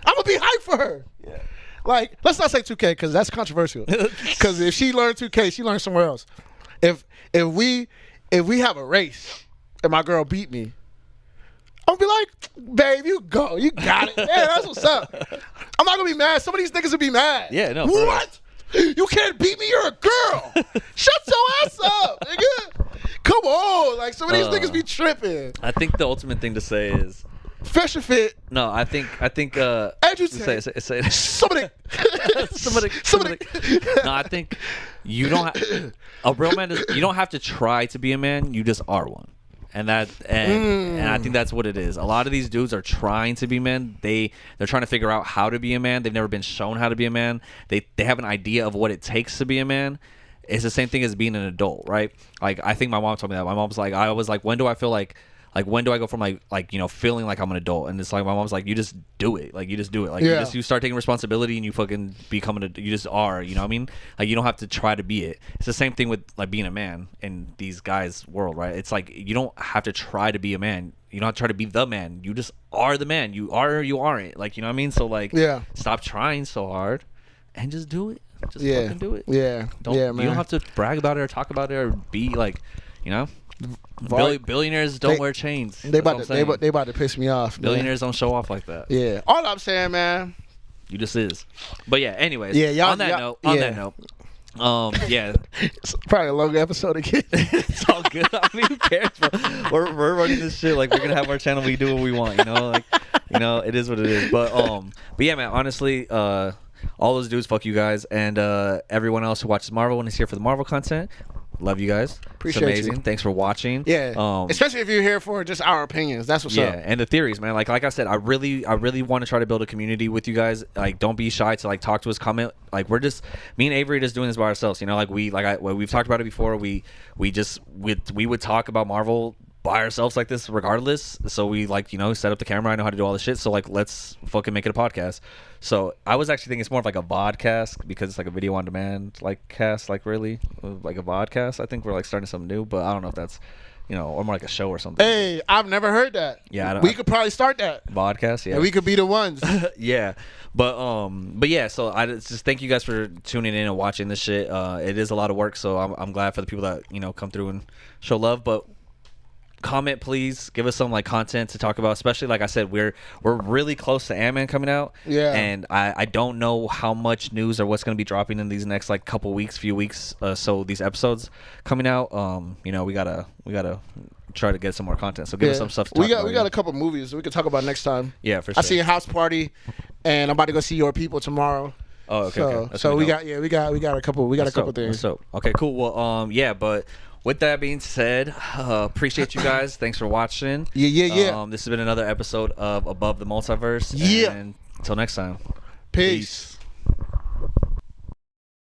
I'm gonna be hyped for her. Yeah. Like, let's not say 2K because that's controversial. Because if she learned 2K, she learned somewhere else. If we have a race and my girl beat me, I'm gonna be like, babe, you go, you got it. Yeah, that's what's up. I'm not gonna be mad. Some of these niggas will be mad. Yeah, no. What? You can't beat me. You're a girl. Shut your ass up, nigga. Come on. Like, some of these niggas be tripping. I think the ultimate thing to say is, Fresh&Fit. no, I think Andrew say it. Somebody. No, I think you don't a real man you don't have to try to be a man, you just are one. And I think that's what it is. A lot of these dudes are trying to be men. They're trying to figure out how to be a man. They've never been shown how to be a man. They have an idea of what it takes to be a man. It's the same thing as being an adult, right? Like, I think my mom told me that. My mom's like, I was like, when do I feel like when do I go from like you know, feeling like I'm an adult? And it's like, my mom's like, you just do it. Like, you just do it. Like, you start taking responsibility and you fucking become you just are, you know what I mean? Like, you don't have to try to be it. It's the same thing with like being a man in these guys' world, right? It's like, you don't have to try to be a man. You don't have to try to be the man. You just are the man. You are or you aren't. Like, you know what I mean? So, like, stop trying so hard and just do it. Just fucking do it. Yeah. Man. You don't have to brag about it or talk about it or be like, you know? Billionaires don't wear chains. They about to piss me off. Billionaires don't show off like that. Yeah. All I'm saying, man. You just is. But yeah, anyways. Yeah, on that note, Yeah. It's probably a long episode again. It's all good. I mean, who cares, bro? We're running this shit. Like, we're gonna have our channel. We do what we want, you know. Like, you know, it is what it is. But yeah, man. Honestly, all those dudes, fuck you guys, and everyone else who watches Marvel and is here for the Marvel content. Love you guys. Appreciate it's amazing. you. Thanks for watching. Yeah. Especially if you're here for just our opinions. That's what's up. Yeah, and the theories, man. Like I said, I really want to try to build a community with you guys. Like, don't be shy to like talk to us, comment. Like, we're just me and Avery just doing this by ourselves. You know, like we've talked about it before. We would talk about Marvel by ourselves like this regardless. So we like, you know, set up the camera. I know how to do all this shit. So like, let's fucking make it a podcast. So I was actually thinking it's more of like a vodcast because it's like a video on demand like cast, like really like a vodcast. I think we're like starting something new, but I don't know if that's, you know, or more like a show or something. Hey, I've never heard that. Yeah, we could probably start that vodcast. Yeah, and we could be the ones. Yeah, but yeah. So I just thank you guys for tuning in and watching this shit. It is a lot of work, so I'm glad for the people that, you know, come through and show love. But comment, please give us some like content to talk about, especially like I said, we're really close to Ant-Man coming out. Yeah, and I don't know how much news or what's going to be dropping in these next like few weeks, so these episodes coming out, you know, we gotta try to get some more content, so give us some stuff to talk about. We got a couple movies we could talk about next time. Yeah, for sure. I see a House Party, and I'm about to go see Your People tomorrow. Oh, okay. So we got a couple things. So okay, cool. Well, yeah, but with that being said, appreciate you guys. Thanks for watching. Yeah. This has been another episode of Above the Multiverse. Yeah. And until next time. Peace.